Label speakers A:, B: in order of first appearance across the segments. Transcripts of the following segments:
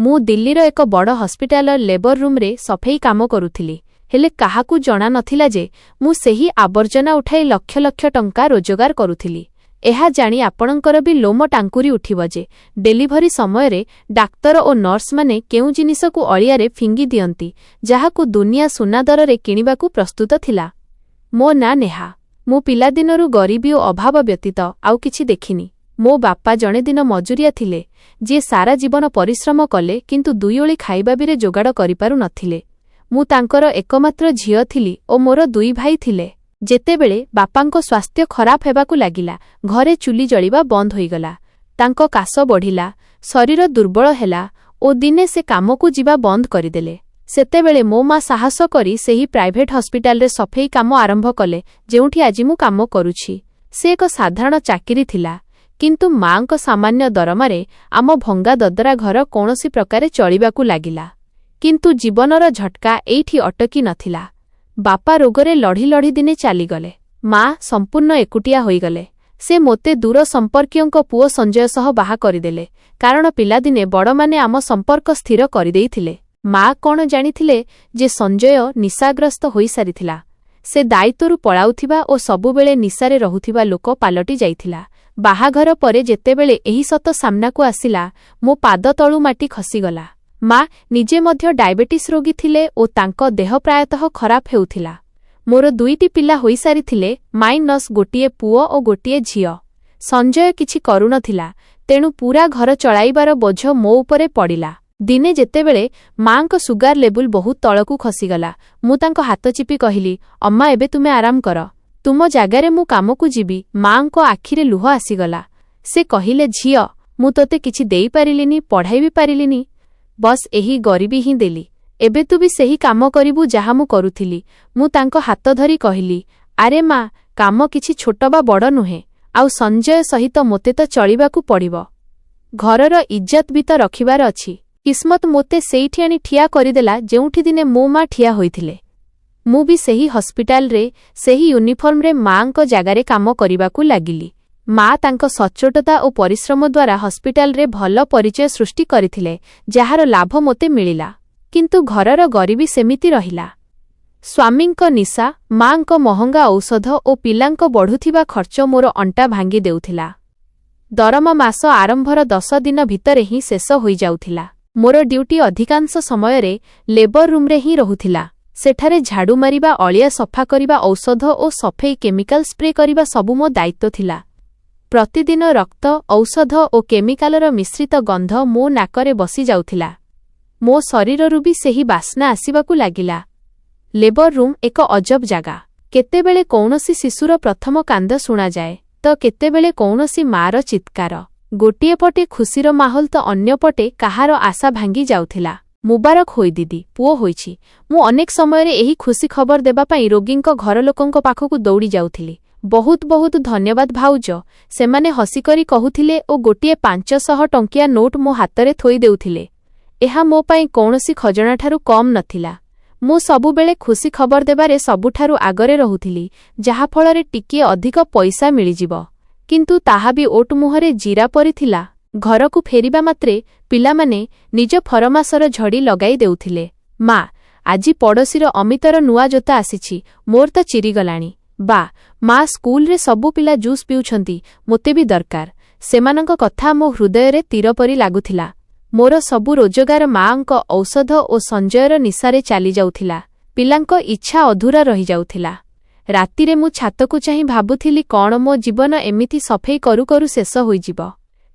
A: मु दिल्लीर एक बड़ हस्पिटाल लेबर रूम्रे सफेई काम करुथिली हेले काहाकू जणा नथिला जे मु सेही आवर्जना उठाई लक्ष लक्ष टंका रोजगार करुथिली। एहा जानी आपणकर भी लोम टांकुरी उठिब जे डेलीभरी समय डाक्तर और नर्स माने केउ जिनिसकू अळियारे फिंगी दियंती जाहाकू दुनिया सुना दररे किणिबाकू प्रस्तुत थिला। मो ना नेहा। मु पिलादिनरू गरीबी और अभाव व्यतीत आउ किछि देखिनी। मो बापा जणे दिन मजुरिया थिले जे सारा जीवन परिश्रम कले किंतु दुई ओळी खाइबा बिरे जोगाड़ करिपारु नथिले। मु तांकर एकमात्र झियो थिली और मोर दुई भाई थिले। जेतेबेले बापांको स्वास्थ्य खराब हेबाकू लागिला घरे चुली जळिबा बंद होईगला। तांको कास बढ़िला, शरीर दुर्बल हेला और दिने से कामकू जिबा बंद करिदेले। सेतेबेले मो मा साहस करी सेही प्राइवेट हस्पिटाल रे सफेई काम आरंभ कले जेउठी आजि मु काम करूछि। से एक साधारण चाकिरी थिला किंतु मांको सामान्य दरमारे आम भंगा ददरा घर कौनसी प्रकारे चलिबाकू लागिला। किंतु जीवनर झटका एठी अटकी नथिला। बापा रोगरे लढ़ी लढ़ी दिने चालीगले। माँ संपूर्ण एकुटिया होईगले। से मोते दूर संपर्कियों पुओ संजय सह बाहा करिदेले कारण पिलादिने बड़माने आम संपर्क स्थिर करिदेइथिले। माँ कौन जानिथिले जे संजय निशाग्रस्त होई सारिथिला। से दायित्वरू पळाउथिबा और सबुबेले निशारे रहुथिबा लोक पालटी जाइथिला। बाहाघर परे जेतेबेले एही सत सामनाकू आसिला मो पाद तळू माटी खसीगला। माँ निजे मध्य डायबिटीज रोगी थिले और तांको देह प्रायतः खराब हेउथिला। मोर दुईटी पिला होई सारिथिले माइनस गोटिए पुओ और गोटिए झियो। संजय किछि करुनथिला तेणु पूरा घर चलाइबार बोझ मो उपरे पड़िला। दिने जेतेबेले माँको सुगार लेवल बहुत तळकू खसीगला मु तांको हाथ चिपी कहिली अम्मा एबे तुमे आराम कर, तुम जागारे मु कामकू जीवी। माँको आखिरे लुह आसीगला। से कहिले झियो मु तोते किछि देई पारिलिनी, पढ़ाई भी पारिलिनी, बस एही गरीबी ही देली। एबे तू भी सेही काम करिबू जाहा मु करुथिली। मु तांको हाथ धरी कहिली आरे माँ काम किछि छोट बा बड़ नुहे, आउ संजय सहित मोते तो चलिबाकू पड़िबो। घरर इज्जत भी तो रखिबार अछि। किस्मत मोते सेइठी आनी ठिया करिदेला जेउठी दिने मो माँ ठिया होइथिले। मु भी सेही हस्पिटाल रे सेही यूनिफॉर्म रे माँको जागारे काम करिबाकू लागिली। माँ तांको सच्चोटता और परिश्रम द्वारा हस्पिटाल रे भल परिचय सृष्टि करिथिले जहार लाभ मोते मिलिला। किंतु घरर गरीबी सेमिति रहिला। स्वामींको निशा, माँको महंगा औषध और पिलांको बढ़ुथिबा खर्च मोर अंटा भांगी देउथिला। दरमा मास आरंभर 10 दिन भितरे ही शेष होई जाउथिला। मोर ड्यूटी अधिकांश समय रे लेबर रूम रे ही रहुथिला। सेठारे झाड़ू मारिबा, अलिया सफा करिबा, औषध और सफेई केमिकल स्प्रे करिबा सबु मो दायित्व थिला। प्रतिदिन रक्त, औषध और केमिकालर मिश्रित गंध मो नाकरे बसी जाउथिला। मो शरीररू भी सेही बास्ना आसिबाकू लागिला। लेबर रूम एक अजब जागा। केतेबेले कौनसी शिशुर प्रथम कांद शुणा जाए तो केतेबेले कौनसी मार चित्कार। गोटिए पटे खुशीर माहौल तो अन्य पटे काहार आशा भांगी जाउथिला। मुबारक होई दीदी, पुओ होईछि। मु अनेक समय रे एही खुशी खबर देबा पई रोगींको घर लोकंको पाखकू दौड़ी जाउथिली। बहुत बहुत धन्यवाद भाउज, सेमाने हसिकरी कहुथिले ओ गोटिए 500 टंकिया नोट मो हातरे थोई देउथिले। एहा मो पई कौनसी खजनाठारू कम नथिला। मु सबुबेले खुशी खबर देबारे सबुठारू आगरे रहुथिली जहा फଳରେ टिकिए अधिक पैसा मिलिजिब। किंतु ताहा भी ओट मुहरे जीरा परी थिला। घरकू फेरिबा मात्रे पिलामाने निज फरमासर झड़ी लगाई देउथिले। माँ आजी पड़ोसीर अमितर नुआ जोता आसीछि, मोर तो चिरीगलाणी। बा माँ स्कूल रे सबु पिला जूस पिउछंती, मोते भी दरकार। सेमानंक कथा मो हृदय रे तीर परी लागुथिला। मोर सबु रोजगार माँको औषध और संजयर निशारे चली जाउथिला। पिलांको इच्छा अधूरा रही जाउथिला। रातिरे मु छातकू चाही भाबुथिली कौन मो जीवन एमिति सफेई करू करू शेष होइजिब।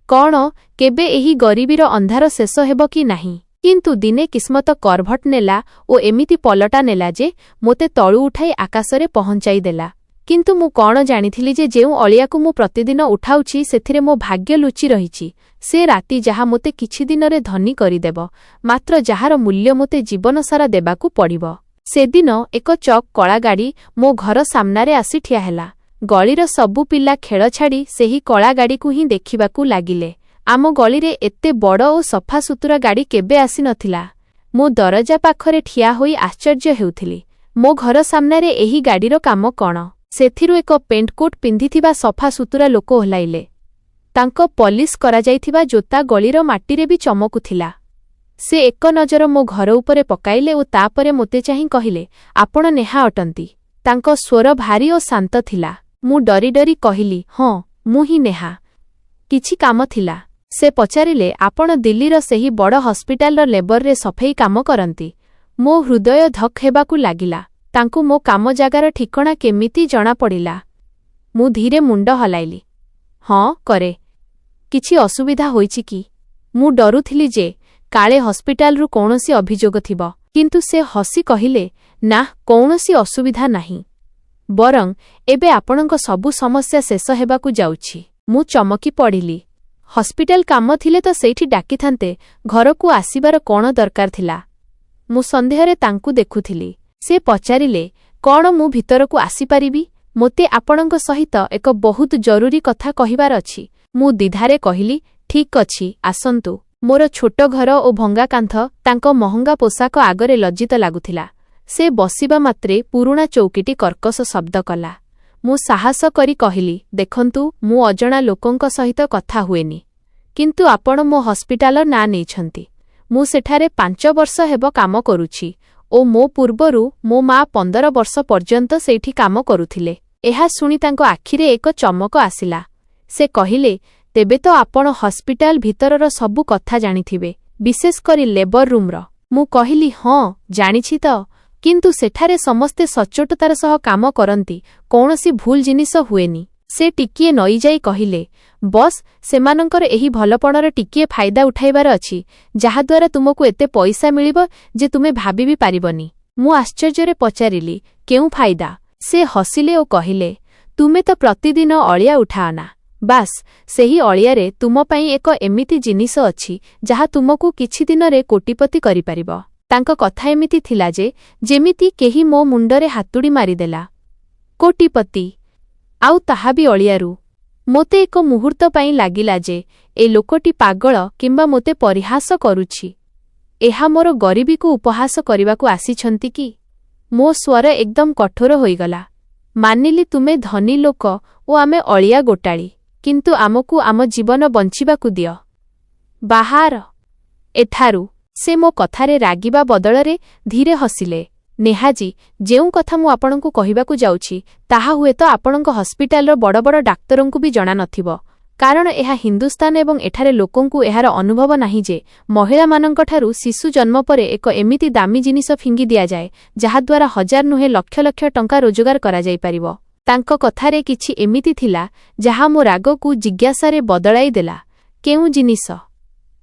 A: कौन केबे एही गरीबीर अंधार शेष हेब कि नाही। किंतु दिने किस्मत करभट नेला ओ एमिति पलटा नेला जे मोते तळू उठाई आकाशरे पहुंचाई देला। किंतु मु कौन जानिथिली जे जेउ अलियाकू मु प्रतिदिन उठाउछि सेथिरे मो भाग्य लुचि रहिछि। से राति जहा मोते किछि दिनरे धनी करिदेब, मात्र जहार मूल्य मोते जीवन सारा देबाकू पड़िब। सेदिन एक चक कला गाड़ी मो घर सामनारे आसी ठिया हेला। गलीर सबु पिला खेल छाड़ी सेही कला गाड़ी को ही देखिबाकू लागिले। आम गलीरे एते बड़ और सफा सुतुरा गाड़ी केबे आसी नथिला। मो दरजा पाखरे ठिया होई आश्चर्य हेउथिली। मो घर सामनारे एही गाड़ीर काम कौन? सेथिरु एक पेंटकोट पिंधिथिबा सफा सुतुरा लोक ओह्लाइले। तांको पॉलिश करा जाइथिबा जोता गलीर माटीरे भी चमकुथिला। ସେ ଏକ ନଜର ମୋ ଘର ଉପରେ ପକାଇଲେ ଓ ତାପରେ ମୋତେ ଚାହିଁ କହିଲେ, ଆପଣ ନେହା ଅଟନ୍ତି। ତାଙ୍କ ସ୍ୱର ଭାରି ଓ ଶାନ୍ତ ଥିଲା। ମୁଁ ଡରି ଡରି କହିଲି, ହଁ, ମୁଁ ହିଁ ନେହା। କିଛି କାମ ଥିଲା? ସେ ପଚାରିଲେ, ଆପଣ ଦିଲ୍ଲୀର ସେହି ବଡ଼ ହସ୍ପିଟାଲର ଲେବରରେ ସଫେଇ କାମ କରନ୍ତି? ମୋ ହୃଦୟ ଧକ୍ ହେବାକୁ ଲାଗିଲା। ତାଙ୍କୁ ମୋ କାମ ଜାଗାର ଠିକଣା କେମିତି ଜଣାପଡ଼ିଲା? ମୁଁ ଧୀରେ ମୁଣ୍ଡ ହଲାଇଲି। ହଁ, କରେ। କିଛି ଅସୁବିଧା ହୋଇଛି କି? ମୁଁ ଡରୁଥିଲି ଯେ କାଳେ ହସ୍ପିଟାଲରୁ କୌଣସି ଅଭିଯୋଗ ଥିବ। କିନ୍ତୁ ସେ ହସି କହିଲେ, ନା, କୌଣସି ଅସୁବିଧା ନାହିଁ। ବରଂ ଏବେ ଆପଣଙ୍କ ସବୁ ସମସ୍ୟା ଶେଷ ହେବାକୁ ଯାଉଛି। ମୁଁ ଚମକି ପଡ଼ିଲି। ହସ୍ପିଟାଲ କାମ ଥିଲେ ତ ସେଇଠି ଡାକିଥାନ୍ତେ, ଘରକୁ ଆସିବାର କ'ଣ ଦରକାର ଥିଲା? ମୁଁ ସନ୍ଦେହରେ ତାଙ୍କୁ ଦେଖୁଥିଲି। ସେ ପଚାରିଲେ, କ'ଣ ମୁଁ ଭିତରକୁ ଆସିପାରିବି? ମୋତେ ଆପଣଙ୍କ ସହିତ ଏକ ବହୁତ ଜରୁରୀ କଥା କହିବାର ଅଛି। ମୁଁ ଦ୍ୱିଧାରେ କହିଲି, ଠିକ୍ ଅଛି, ଆସନ୍ତୁ। ମୋର ଛୋଟ ଘର ଓ ଭଙ୍ଗା କାନ୍ଥ ତାଙ୍କ ମହଙ୍ଗା ପୋଷାକ ଆଗରେ ଲଜ୍ଜିତ ଲାଗୁଥିଲା। ସେ ବସିବା ମାତ୍ରେ ପୁରୁଣା ଚୌକିଟି କର୍କଶ ଶବ୍ଦ କଲା। ମୁଁ ସାହସ କରି କହିଲି, ଦେଖନ୍ତୁ, ମୁଁ ଅଜଣା ଲୋକଙ୍କ ସହିତ କଥା ହୁଏନି। କିନ୍ତୁ ଆପଣ ମୋ ହସ୍ପିଟାଲର ନାଁ ନେଇଛନ୍ତି। ମୁଁ ସେଠାରେ 5 ବର୍ଷ ହେବ କାମ କରୁଛି ଓ ମୋ ପୂର୍ବରୁ ମୋ ମା 15 ବର୍ଷ ପର୍ଯ୍ୟନ୍ତ ସେଇଠି କାମ କରୁଥିଲେ। ଏହା ଶୁଣି ତାଙ୍କ ଆଖିରେ ଏକ ଚମକ ଆସିଲା। ସେ କହିଲେ, ତେବେ ତ ଆପଣ ହସ୍ପିଟାଲ ଭିତରର ସବୁ କଥା ଜାଣିଥିବେ, ବିଶେଷ କରି ଲେବର ରୁମ୍ର। ମୁଁ କହିଲି, ହଁ, ଜାଣିଛି ତ, କିନ୍ତୁ ସେଠାରେ ସମସ୍ତେ ସଚ୍ଚୋଟତାର ସହ କାମ କରନ୍ତି, କୌଣସି ଭୁଲ ଜିନିଷ ହୁଏନି। ସେ ଟିକିଏ ନଇଯାଇ କହିଲେ, ବସ୍, ସେମାନଙ୍କର ଏହି ଭଲପଣର ଟିକିଏ ଫାଇଦା ଉଠାଇବାର ଅଛି, ଯାହାଦ୍ୱାରା ତୁମକୁ ଏତେ ପଇସା ମିଳିବ ଯେ ତୁମେ ଭାବି ବି ପାରିବନି। ମୁଁ ଆଶ୍ଚର୍ଯ୍ୟରେ ପଚାରିଲି, କେଉଁ ଫାଇଦା? ସେ ହସିଲେ ଓ କହିଲେ, ତୁମେ ତ ପ୍ରତିଦିନ ଅଳିଆ ଉଠାଅନା। ବାସ୍, ସେହି ଅଳିଆରେ ତୁମ ପାଇଁ ଏକ ଏମିତି ଜିନିଷ ଅଛି ଯାହା ତୁମକୁ କିଛି ଦିନରେ କୋଟିପତି କରିପାରିବ। ତାଙ୍କ କଥା ଏମିତି ଥିଲା ଯେ ଯେମିତି କେହି ମୋ ମୁଣ୍ଡରେ ହାତୁଡ଼ି ମାରିଦେଲା। କୋଟିପତି? ଆଉ ତାହା ବି ଅଳିଆରୁ? ମୋତେ ଏକ ମୁହୂର୍ତ୍ତ ପାଇଁ ଲାଗିଲା ଯେ ଏ ଲୋକଟି ପାଗଳ କିମ୍ବା ମୋତେ ପରିହାସ କରୁଛି। ଏହା ମୋର ଗରିବୀକୁ ଉପହାସ କରିବାକୁ ଆସିଛନ୍ତି କି? ମୋ ସ୍ୱର ଏକଦମ କଠୋର ହୋଇଗଲା। ମାନିଲି ତୁମେ ଧନୀ ଲୋକ ଓ ଆମେ ଅଳିଆ ଗୋଟାଳି, କିନ୍ତୁ ଆମକୁ ଆମ ଜୀବନ ବଞ୍ଚିବାକୁ ଦିଅ। ବାହାର ଏଠାରୁ। ସେ ମୋ କଥାରେ ରାଗିବା ବଦଳରେ ଧୀରେ ହସିଲେ। ନେହାଜୀ, ଯେଉଁ କଥା ମୁଁ ଆପଣଙ୍କୁ କହିବାକୁ ଯାଉଛି ତାହା ହୁଏତ ଆପଣଙ୍କ ହସ୍ପିଟାଲର ବଡ଼ ବଡ଼ ଡାକ୍ତରଙ୍କୁ ବି ଜଣାନଥିବ, କାରଣ ଏହା ହିନ୍ଦୁସ୍ତାନ ଏବଂ ଏଠାରେ ଲୋକଙ୍କୁ ଏହାର ଅନୁଭବ ନାହିଁ ଯେ ମହିଳାମାନଙ୍କଠାରୁ ଶିଶୁ ଜନ୍ମ ପରେ ଏକ ଏମିତି ଦାମୀ ଜିନିଷ ଫିଙ୍ଗି ଦିଆଯାଏ, ଯାହାଦ୍ୱାରା ହଜାର ନୁହେଁ ଲକ୍ଷ ଲକ୍ଷ ଟଙ୍କା ରୋଜଗାର କରାଯାଇପାରିବ। ତାଙ୍କ କଥାରେ କିଛି ଏମିତି ଥିଲା ଯାହା ମୋ ରାଗକୁ ଜିଜ୍ଞାସାରେ ବଦଳାଇ ଦେଲା। କେଉଁ ଜିନିଷ?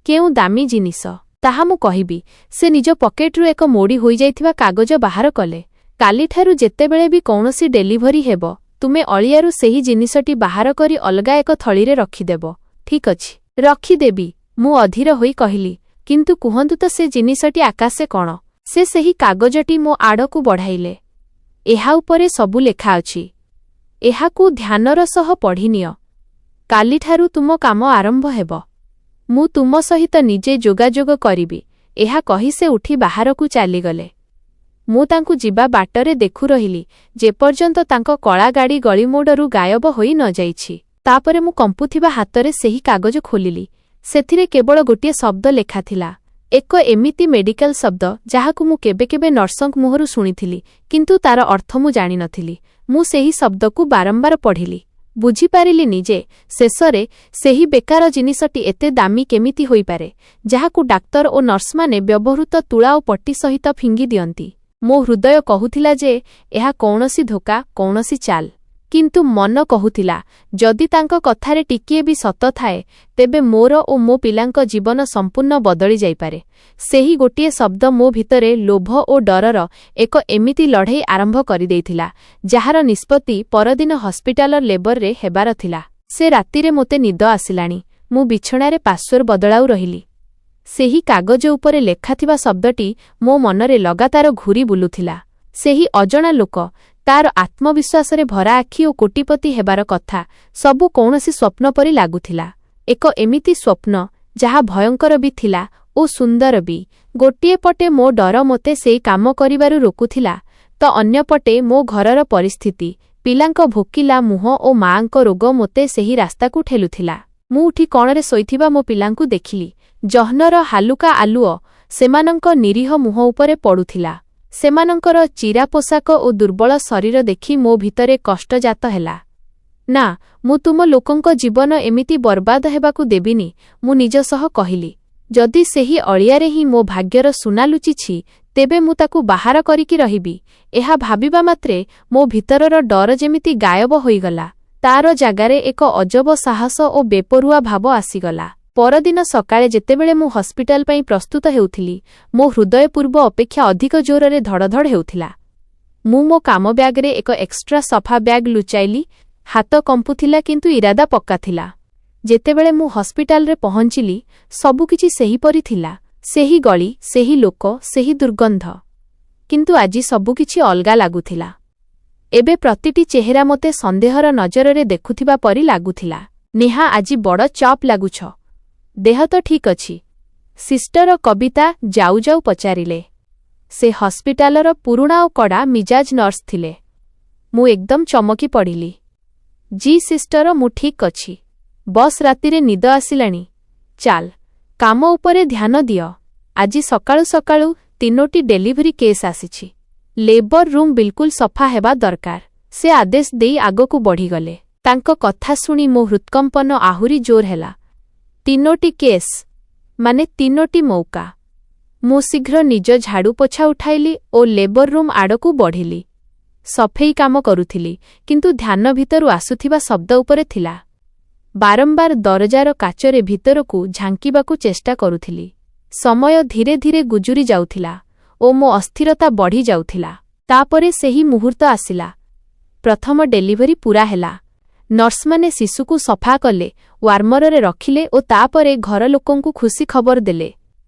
A: କେଉଁ ଦାମୀ ଜିନିଷ? ତାହା ମୁଁ କହିବି। ସେ ନିଜ ପକେଟରୁ ଏକ ମୋଡ଼ି ହୋଇଯାଇଥିବା କାଗଜ ବାହାର କଲେ। କାଲିଠାରୁ ଯେତେବେଳେ ବି କୌଣସି ଡେଲିଭରି ହେବ, ତୁମେ ଅଳିଆରୁ ସେହି ଜିନିଷଟି ବାହାର କରି ଅଲଗା ଏକ ଥଳିରେ ରଖିଦେବ। ଠିକ୍ ଅଛି? ରଖିଦେବି, ମୁଁ ଅଧୀର ହୋଇ କହିଲି। କିନ୍ତୁ କୁହନ୍ତୁ ତ ସେ ଜିନିଷଟି ଆକାଶେ କ'ଣ? ସେ ସେହି କାଗଜଟି ମୋ ଆଡ଼କୁ ବଢ଼ାଇଲେ। ଏହା ଉପରେ ସବୁ ଲେଖା ଅଛି। ଏହାକୁ ଧ୍ୟାନର ସହ ପଢ଼ିନିଅ। କାଲିଠାରୁ ତୁମ କାମ ଆରମ୍ଭ ହେବ। ମୁଁ ତୁମ ସହିତ ନିଜେ ଯୋଗାଯୋଗ କରିବି। ଏହା କହି ସେ ଉଠି ବାହାରକୁ ଚାଲିଗଲେ। ମୁଁ ତାଙ୍କୁ ଯିବା ବାଟରେ ଦେଖୁ ରହିଲି, ଯେପର୍ଯ୍ୟନ୍ତ ତାଙ୍କ କଳା ଗାଡ଼ି ଗଳିମୋଡ଼ରୁ ଗାୟବ ହୋଇ ନ ଯାଇଛି। ତାପରେ ମୁଁ କମ୍ପୁଥିବା ହାତରେ ସେହି କାଗଜ ଖୋଲିଲି। ସେଥିରେ କେବଳ ଗୋଟିଏ ଶବ୍ଦ ଲେଖାଥିଲା, ଏକ ଏମିତି ମେଡିକାଲ ଶବ୍ଦ ଯାହାକୁ ମୁଁ କେବେ କେବେ ନର୍ସଙ୍କ ମୁହଁରୁ ଶୁଣିଥିଲି, କିନ୍ତୁ ତାର ଅର୍ଥ ମୁଁ ଜାଣିନଥିଲି। ମୁଁ ସେହି ଶବ୍ଦକୁ ବାରମ୍ବାର ପଢ଼ିଲି। ବୁଝିପାରିଲିନି ଯେ ଶେଷରେ ସେହି ବେକାର ଜିନିଷଟି ଏତେ ଦାମୀ କେମିତି ହୋଇପାରେ, ଯାହାକୁ ଡାକ୍ତର ଓ ନର୍ସମାନେ ବ୍ୟବହୃତ ତୁଳା ଓ ପଟି ସହିତ ଫିଙ୍ଗି ଦିଅନ୍ତି। ମୋ ହୃଦୟ କହୁଥିଲା ଯେ ଏହା କୌଣସି ଧୋକା, କୌଣସି ଚାଲ। କିନ୍ତୁ ମନ କହୁଥିଲା, ଯଦି ତାଙ୍କ କଥାରେ ଟିକିଏ ବି ସତ ଥାଏ, ତେବେ ମୋର ଓ ମୋ ପିଲାଙ୍କ ଜୀବନ ସମ୍ପୂର୍ଣ୍ଣ ବଦଳି ଯାଇପାରେ। ସେହି ଗୋଟିଏ ଶବ୍ଦ ମୋ ଭିତରେ ଲୋଭ ଓ ଡରର ଏକ ଏମିତି ଲଢ଼େଇ ଆରମ୍ଭ କରିଦେଇଥିଲା, ଯାହାର ନିଷ୍ପତ୍ତି ପରଦିନ ହସ୍ପିଟାଲର ଲେବରରେ ହେବାର ଥିଲା। ସେ ରାତିରେ ମୋତେ ନିଦ ଆସିଲାଣି। ମୁଁ ବିଛଣାରେ ପାର୍ଶ୍ୱର ବଦଳାଉ ରହିଲି। ସେହି କାଗଜ ଉପରେ ଲେଖାଥିବା ଶବ୍ଦଟି ମୋ ମନରେ ଲଗାତାର ଘୂରି ବୁଲୁଥିଲା। ସେହି ଅଜଣା ଲୋକ, ତାର ଆତ୍ମବିଶ୍ୱାସରେ ଭରା ଆଖି ଓ କୋଟିପତି ହେବାର କଥା, ସବୁ କୌଣସି ସ୍ୱପ୍ନ ପରି ଲାଗୁଥିଲା। ଏକ ଏମିତି ସ୍ୱପ୍ନ ଯାହା ଭୟଙ୍କର ବି ଥିଲା ଓ ସୁନ୍ଦର ବି। ଗୋଟିଏ ପଟେ ମୋ ଡର ମୋତେ ସେଇ କାମ କରିବାରୁ ରୋକୁଥିଲା, ତ ଅନ୍ୟପଟେ ମୋ ଘରର ପରିସ୍ଥିତି, ପିଲାଙ୍କ ଭୋକିଲା ମୁହଁ ଓ ମାଆଙ୍କ ରୋଗ ମୋତେ ସେହି ରାସ୍ତାକୁ ଠେଲୁଥିଲା। ମୁଁ ଉଠି କଣରେ ଶୋଇଥିବା ମୋ ପିଲାଙ୍କୁ ଦେଖିଲି। ଜହ୍ନର ହାଲୁକା ଆଲୁଅ ସେମାନଙ୍କ ନିରୀହ ମୁହଁ ଉପରେ ପଡୁଥିଲା। ସେମାନଙ୍କର ଚିରା ପୋଷାକ ଓ ଦୁର୍ବଳ ଶରୀର ଦେଖି ମୋ ଭିତରେ କଷ୍ଟଜାତ ହେଲା। ନା, ମୁଁ ତୁମ ଲୋକଙ୍କ ଜୀବନ ଏମିତି ବର୍ବାଦ ହେବାକୁ ଦେବିନି, ମୁଁ ନିଜ ସହ କହିଲି। ଯଦି ସେହି ଅଳିଆରେ ହିଁ ମୋ ଭାଗ୍ୟର ସୁନା ଲୁଚିଛି, ତେବେ ମୁଁ ତାକୁ ବାହାର କରିକି ରହିବି। ଏହା ଭାବିବା ମାତ୍ରେ ମୋ ଭିତରର ଡର ଯେମିତି ଗାୟବ ହୋଇଗଲା। ତାର ଜାଗାରେ ଏକ ଅଜବ ସାହସ ଓ ବେପରୁଆ ଭାବ ଆସିଗଲା। ପରଦିନ ସକାଳେ ଯେତେବେଳେ ମୁଁ ହସ୍ପିଟାଲ ପାଇଁ ପ୍ରସ୍ତୁତ ହେଉଥିଲି, ମୋ ହୃଦୟ ପୂର୍ବ ଅପେକ୍ଷା ଅଧିକ ଜୋରରେ ଧଡ଼ଧଡ଼ ହେଉଥିଲା। ମୁଁ ମୋ କାମ ବ୍ୟାଗରେ ଏକ ଏକ୍ସଟ୍ରା ସଫା ବ୍ୟାଗ୍ ଲୁଚାଇଲି। ହାତ କମ୍ପୁଥିଲା କିନ୍ତୁ ଇରାଦା ପକ୍କା ଥିଲା। ଯେତେବେଳେ ମୁଁ ହସ୍ପିଟାଲରେ ପହଞ୍ଚିଲି, ସବୁକିଛି ସେହିପରି ଥିଲା। ସେହି ଗଳି, ସେହି ଲୋକ, ସେହି ଦୁର୍ଗନ୍ଧ। କିନ୍ତୁ ଆଜି ସବୁକିଛି ଅଲଗା ଲାଗୁଥିଲା। ଏବେ ପ୍ରତିଟି ଚେହେରା ମୋତେ ସନ୍ଦେହର ନଜରରେ ଦେଖୁଥିବା ପରି ଲାଗୁଥିଲା। ନେହା, ଆଜି ବଡ଼ ଚପ୍ ଲାଗୁଛ। ଦେହ ତ ଠିକ୍ ଅଛି? ସିଷ୍ଟର କବିତା ଯାଉ ଯାଉ ପଚାରିଲେ। ସେ ହସ୍ପିଟାଲର ପୁରୁଣା ଓ କଡ଼ା ମିଜାଜ ନର୍ସ ଥିଲେ। ମୁଁ ଏକଦମ ଚମକି ପଡ଼ିଲି। ଜି ସିଷ୍ଟର, ମୁଁ ଠିକ୍ ଅଛି। ବସ୍, ରାତିରେ ନିଦ ଆସିଲାଣି। ଚାଲ, କାମ ଉପରେ ଧ୍ୟାନ ଦିଅ। ଆଜି ସକାଳୁ ସକାଳୁ 3ଟି ଡେଲିଭରି କେସ୍ ଆସିଛି। ଲେବର ରୁମ୍ ବିଲକୁଲ ସଫା ହେବା ଦରକାର। ସେ ଆଦେଶ ଦେଇ ଆଗକୁ ବଢ଼ିଗଲେ। ତାଙ୍କ କଥା ଶୁଣି ମୋ ହୃତ୍କମ୍ପନ ଆହୁରି ଜୋର ହେଲା। 3ଟି କେସ୍ ମାନେ 3ଟି ମୌକା। ମୁଁ ଶୀଘ୍ର ନିଜ ଝାଡ଼ୁ ପୋଛା ଉଠାଇଲି ଓ ଲେବର ରୁମ୍ ଆଡ଼କୁ ବଢ଼ିଲି। ସଫେଇ କାମ କରୁଥିଲି, କିନ୍ତୁ ଧ୍ୟାନ ଭିତରୁ ଆସୁଥିବା ଶବ୍ଦ ଉପରେ ଥିଲା। ବାରମ୍ବାର ଦରଜାର କାଚରେ ଭିତରକୁ ଝାଙ୍କିବାକୁ ଚେଷ୍ଟା କରୁଥିଲି। ସମୟ ଧୀରେ ଧୀରେ ଗୁଜୁରି ଯାଉଥିଲା ଓ ମୋ ଅସ୍ଥିରତା ବଢ଼ି ଯାଉଥିଲା। ତାପରେ ସେହି ମୁହୂର୍ତ୍ତ ଆସିଲା। ପ୍ରଥମ ଡେଲିଭରି ପୁରା ହେଲା। ନର୍ସମାନେ ଶିଶୁକୁ ସଫା କଲେ, ୱାର୍ମରରେ ରଖିଲେ ଓ ତାପରେ ଘର ଲୋକଙ୍କୁ ଖୁସି ଖବର ଦେଲେ।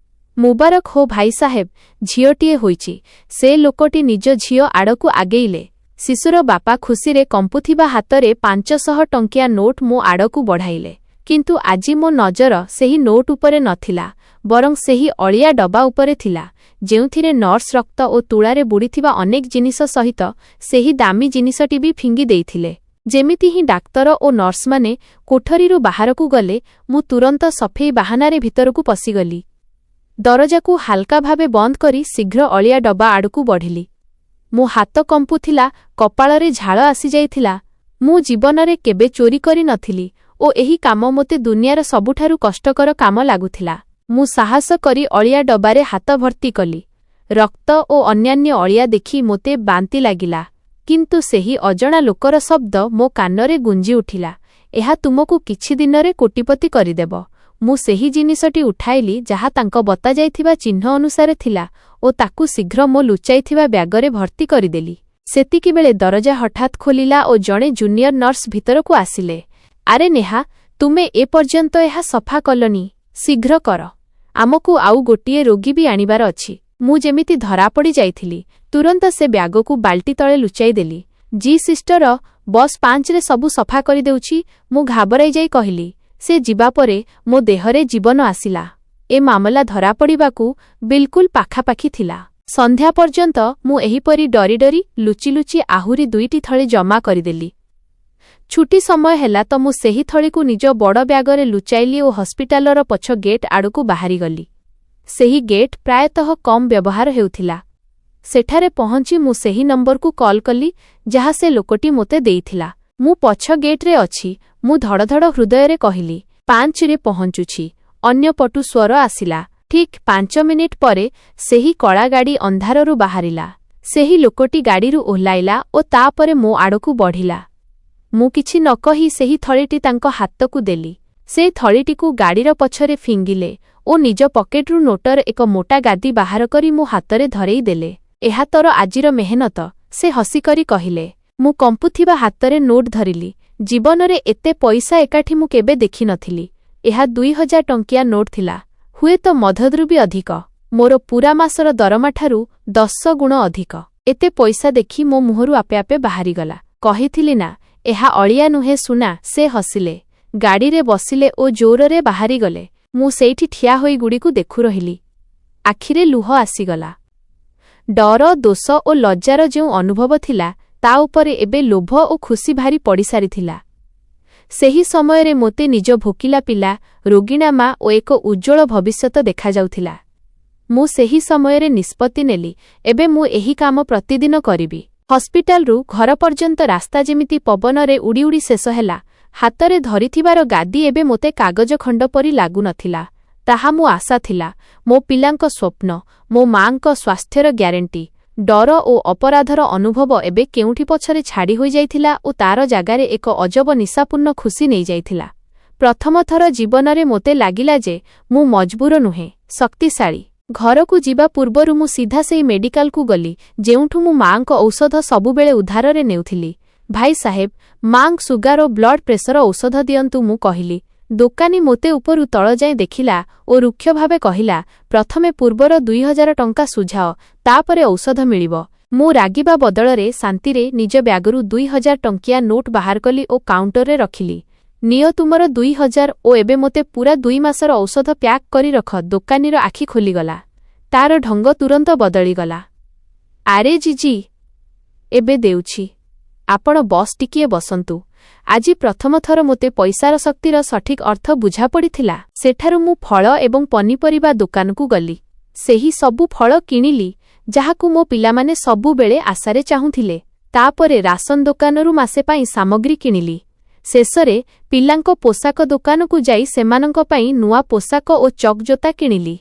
A: ମୁବାରକ ହୋ ଭାଇ ସାହେବ, ଝିଅଟିଏ ହୋଇଛି। ସେ ଲୋକଟି ନିଜ ଝିଅ ଆଡ଼କୁ ଆଗେଇଲେ। ଶିଶୁର ବାପା ଖୁସିରେ କମ୍ପୁଥିବା ହାତରେ 500 ଟଙ୍କିଆ ନୋଟ୍ ମୋ ଆଡ଼କୁ ବଢ଼ାଇଲେ। କିନ୍ତୁ ଆଜି ମୋ ନଜର ସେହି ନୋଟ୍ ଉପରେ ନଥିଲା, ବରଂ ସେହି ଅଳିଆ ଡବା ଉପରେ ଥିଲା, ଯେଉଁଥିରେ ନର୍ସ ରକ୍ତ ଓ ତୁଳାରେ ବୁଡ଼ିଥିବା ଅନେକ ଜିନିଷ ସହିତ ସେହି ଦାମୀ ଜିନିଷଟି ବି ଫିଙ୍ଗି ଦେଇଥିଲେ। ଯେମିତି ହିଁ ଡାକ୍ତର ଓ ନର୍ସମାନେ କୋଠରୀରୁ ବାହାରକୁ ଗଲେ, ମୁଁ ତୁରନ୍ତ ସଫେଇ ବାହାନାରେ ଭିତରକୁ ପଶିଗଲି। ଦରଜାକୁ ହାଲକା ଭାବେ ବନ୍ଦ କରି ଶୀଘ୍ର ଅଳିଆ ଡବା ଆଡ଼କୁ ବଢ଼ିଲି। ମୋ ହାତ କମ୍ପୁଥିଲା, କପାଳରେ ଝାଳ ଆସିଯାଇଥିଲା। ମୁଁ ଜୀବନରେ କେବେ ଚୋରି କରିନଥିଲି ଓ ଏହି କାମ ମୋତେ ଦୁନିଆର ସବୁଠାରୁ କଷ୍ଟକର କାମ ଲାଗୁଥିଲା। ମୁଁ ସାହସ କରି ଅଳିଆ ଡବାରେ ହାତ ଭର୍ତ୍ତି କଲି। ରକ୍ତ ଓ ଅନ୍ୟାନ୍ୟ ଅଳିଆ ଦେଖି ମୋତେ ବାନ୍ତି ଲାଗିଲା। କିନ୍ତୁ ସେହି ଅଜଣା ଲୋକର ଶବ୍ଦ ମୋ କାନରେ ଗୁଞ୍ଜି ଉଠିଲା, ଏହା ତୁମକୁ କିଛି ଦିନରେ କୋଟିପତି କରିଦେବ। ମୁଁ ସେହି ଜିନିଷଟି ଉଠାଇଲି ଯାହା ତାଙ୍କ ବତାଯାଇଥିବା ଚିହ୍ନ ଅନୁସାରେ ଥିଲା ଓ ତାକୁ ଶୀଘ୍ର ମୋ ଲୁଚାଇଥିବା ବ୍ୟାଗରେ ଭର୍ତ୍ତି କରିଦେଲି। ସେତିକିବେଳେ ଦରଜା ହଠାତ୍ ଖୋଲିଲା ଓ ଜଣେ ଜୁନିୟର ନର୍ସ ଭିତରକୁ ଆସିଲେ। ଆରେ ନେହା, ତୁମେ ଏପର୍ଯ୍ୟନ୍ତ ଏହା ସଫା କଲନି? ଶୀଘ୍ର କର, ଆମକୁ ଆଉ ଗୋଟିଏ ରୋଗୀ ବି ଆଣିବାର ଅଛି। ମୁଁ ଯେମିତି ଧରାପଡ଼ି ଯାଇଥିଲି। ତୁରନ୍ତ ସେ ବ୍ୟାଗକୁ ବାଲ୍ଟି ତଳେ ଲୁଚାଇଦେଲି। ଜି ସିଷ୍ଟର, ବସ୍ 5ରେ ସବୁ ସଫା କରିଦେଉଛି, ମୁଁ ଘାବରାଇ ଯାଇ କହିଲି। ସେ ଯିବା ପରେ ମୋ ଦେହରେ ଜୀବନ ଆସିଲା। ଏ ମାମଲା ଧରାପଡ଼ିବାକୁ ବିଲକୁଲ ପାଖାପାଖି ଥିଲା। ସନ୍ଧ୍ୟା ପର୍ଯ୍ୟନ୍ତ ମୁଁ ଏହିପରି ଡରି ଡରି ଲୁଚି ଲୁଚି ଆହୁରି 2ଟି ଥଳି ଜମା କରିଦେଲି। ଛୁଟି ସମୟ ହେଲା ତ ମୁଁ ସେହି ଥଳିକୁ ନିଜ ବଡ଼ ବ୍ୟାଗରେ ଲୁଚାଇଲି ଓ ହସ୍ପିଟାଲର ପଛ ଗେଟ୍ ଆଡ଼କୁ ବାହାରିଗଲି। ସେହି ଗେଟ୍ ପ୍ରାୟତଃ କମ୍ ବ୍ୟବହାର ହେଉଥିଲା। ସେଠାରେ ପହଞ୍ଚି ମୁଁ ସେହି ନମ୍ବରକୁ କଲ୍ କଲି, ଯାହା ସେ ଲୋକଟି ମୋତେ ଦେଇଥିଲା। ମୁଁ ପଛ ଗେଟ୍ରେ ଅଛି, ମୁଁ ଧଡ଼ଧଡ଼ ହୃଦୟରେ କହିଲି। 5ରେ ପହଞ୍ଚୁଛି। ଅନ୍ୟପଟୁ ସ୍ୱର ଆସିଲା। ଠିକ୍ 5 ମିନିଟ୍ ପରେ ସେହି କଳା ଗାଡ଼ି ଅନ୍ଧାରରୁ ବାହାରିଲା। ସେହି ଲୋକଟି ଗାଡ଼ିରୁ ଓହ୍ଲାଇଲା ଓ ତାପରେ ମୋ ଆଡ଼କୁ ବଢ଼ିଲା। ମୁଁ କିଛି ନ କହି ସେହି ଥଳିଟି ତାଙ୍କ ହାତକୁ ଦେଲି। ସେ ଥଳିଟିକୁ ଗାଡ଼ିର ପଛରେ ଫିଙ୍ଗିଲେ ଓ ନିଜ ପକେଟରୁ ନୋଟର ଏକ ମୋଟା ଗାଦି ବାହାର କରି ମୋ ହାତରେ ଧରେଇ ଦେଲେ। ଏହା ତୋର ଆଜିର ମେହନତ, ସେ ହସିକରି କହିଲେ। ମୁଁ କମ୍ପୁଥିବା ହାତରେ ନୋଟ୍ ଧରିଲି। ଜୀବନରେ ଏତେ ପଇସା ଏକାଠି ମୁଁ କେବେ ଦେଖିନଥିଲି। ଏହା 2000 ଟଙ୍କିଆ ନୋଟ୍ ଥିଲା, ହୁଏତ ମଧୁରୁ ବି ଅଧିକ। ମୋର ପୂରା ମାସର ଦରମାଠାରୁ 10 ଗୁଣ ଅଧିକ। ଏତେ ପଇସା ଦେଖି ମୋ ମୁହଁରୁ ଆପେ ଆପେ ବାହାରିଗଲା। କହିଥିଲି ନା, ଏହା ଅଳିଆ ନୁହେଁ ସୁନା। ସେ ହସିଲେ, ଗାଡ଼ିରେ ବସିଲେ ଓ ଜୋରରେ ବାହାରିଗଲେ। ମୁଁ ସେଇଠି ଠିଆ ହୋଇ ଗୁଡ଼ିକୁ ଦେଖୁ ରହିଲି। ଆଖିରେ ଲୁହ ଆସିଗଲା। ଡର, ଦୋଷ ଓ ଲଜ୍ଜାର ଯେଉଁ ଅନୁଭବ ଥିଲା, ତା ଉପରେ ଏବେ ଲୋଭ ଓ ଖୁସି ଭାରି ପଡ଼ିସାରିଥିଲା। ସେହି ସମୟରେ ମୋତେ ନିଜ ଭୋକିଲା ପିଲା, ରୋଗିଣା ମା ଓ ଏକ ଉଜ୍ଜ୍ୱଳ ଭବିଷ୍ୟତ ଦେଖାଯାଉଥିଲା। ମୁଁ ସେହି ସମୟରେ ନିଷ୍ପତ୍ତି ନେଲି ଏବେ ମୁଁ ଏହି କାମ ପ୍ରତିଦିନ କରିବି। ହସ୍ପିଟାଲରୁ ଘର ପର୍ଯ୍ୟନ୍ତ ରାସ୍ତା ଯେମିତି ପବନରେ ଉଡ଼ି ଉଡ଼ି ଶେଷ ହେଲା। ହାତରେ ଧରିଥିବାର ଗାଦି ଏବେ ମୋତେ କାଗଜ ଖଣ୍ଡ ପରି ଲାଗୁନଥିଲା। ତାହା ମୋ ଆଶା ଥିଲା, ମୋ ପିଲାଙ୍କ ସ୍ୱପ୍ନ, ମୋ ମାଙ୍କ ସ୍ୱାସ୍ଥ୍ୟର ଗ୍ୟାରେଣ୍ଟି। ଡର ଓ ଅପରାଧର ଅନୁଭବ ଏବେ କେଉଁଠି ପଛରେ ଛାଡ଼ି ହୋଇଯାଇଥିଲା ଓ ତାର ଜାଗାରେ ଏକ ଅଜବ ନିଶାପୂର୍ଣ୍ଣ ଖୁସି ନେଇଯାଇଥିଲା। ପ୍ରଥମ ଥର ଜୀବନରେ ମୋତେ ଲାଗିଲା ଯେ ମୁଁ ମଜବୁର ନୁହେଁ, ଶକ୍ତିଶାଳୀ। ଘରକୁ ଯିବା ପୂର୍ବରୁ ମୁଁ ସିଧା ସେଇ ମେଡିକାଲକୁ ଗଲି ଯେଉଁଠୁ ମୁଁ ମାଙ୍କ ଔଷଧ ସବୁବେଳେ ଉଧାରରେ ନେଉଥିଲି। ଭାଇ ସାହେବ, ମାଙ୍କ ସୁଗାର ଓ ବ୍ଲଡ୍ ପ୍ରେସର ଔଷଧ ଦିଅନ୍ତୁ, ମୁଁ କହିଲି। ଦୋକାନୀ ମୋତେ ଉପରୁ ତଳ ଯାଏଁ ଦେଖିଲା ଓ ରୁକ୍ଷ ଭାବେ କହିଲା, ପ୍ରଥମେ ପୂର୍ବର 2000 ଟଙ୍କା ସୁଝାଅ, ତାପରେ ଔଷଧ ମିଳିବ। ମୁଁ ରାଗିବା ବଦଳରେ ଶାନ୍ତିରେ ନିଜ ବ୍ୟାଗରୁ 2000 ଟଙ୍କିଆ ନୋଟ୍ ବାହାର କଲି ଓ କାଉଣ୍ଟରରେ ରଖିଲି। ନିଅ ତୁମର 2000 ଓ ଏବେ ମୋତେ ପୂରା 2 ମାସର ଔଷଧ ପ୍ୟାକ୍ କରି ରଖ। ଦୋକାନୀର ଆଖି ଖୋଲିଗଲା। ତାର ଢଙ୍ଗ ତୁରନ୍ତ ବଦଳିଗଲା। ଆରେ ଜିଜି, ଏବେ ଦେଉଛି, ଆପଣ ବସ୍ ଟିକିଏ ବସନ୍ତୁ। ଆଜି ପ୍ରଥମ ଥର ମୋତେ ପଇସାର ଶକ୍ତିର ସଠିକ୍ ଅର୍ଥ ବୁଝାପଡ଼ିଥିଲା। ସେଠାରୁ ମୁଁ ଫଳ ଏବଂ ପନିପରିବା ଦୋକାନକୁ ଗଲି। ସେହି ସବୁ ଫଳ କିଣିଲି ଯାହାକୁ ମୋ ପିଲାମାନେ ସବୁବେଳେ ଆଶାରେ ଚାହୁଁଥିଲେ। ତାପରେ ରାସନ ଦୋକାନରୁ ମାସେ ପାଇଁ ସାମଗ୍ରୀ କିଣିଲି। ଶେଷରେ ପିଲାଙ୍କ ପୋଷାକ ଦୋକାନକୁ ଯାଇ ସେମାନଙ୍କ ପାଇଁ ନୂଆ ପୋଷାକ ଓ ଚକ୍ ଜୋତା କିଣିଲି।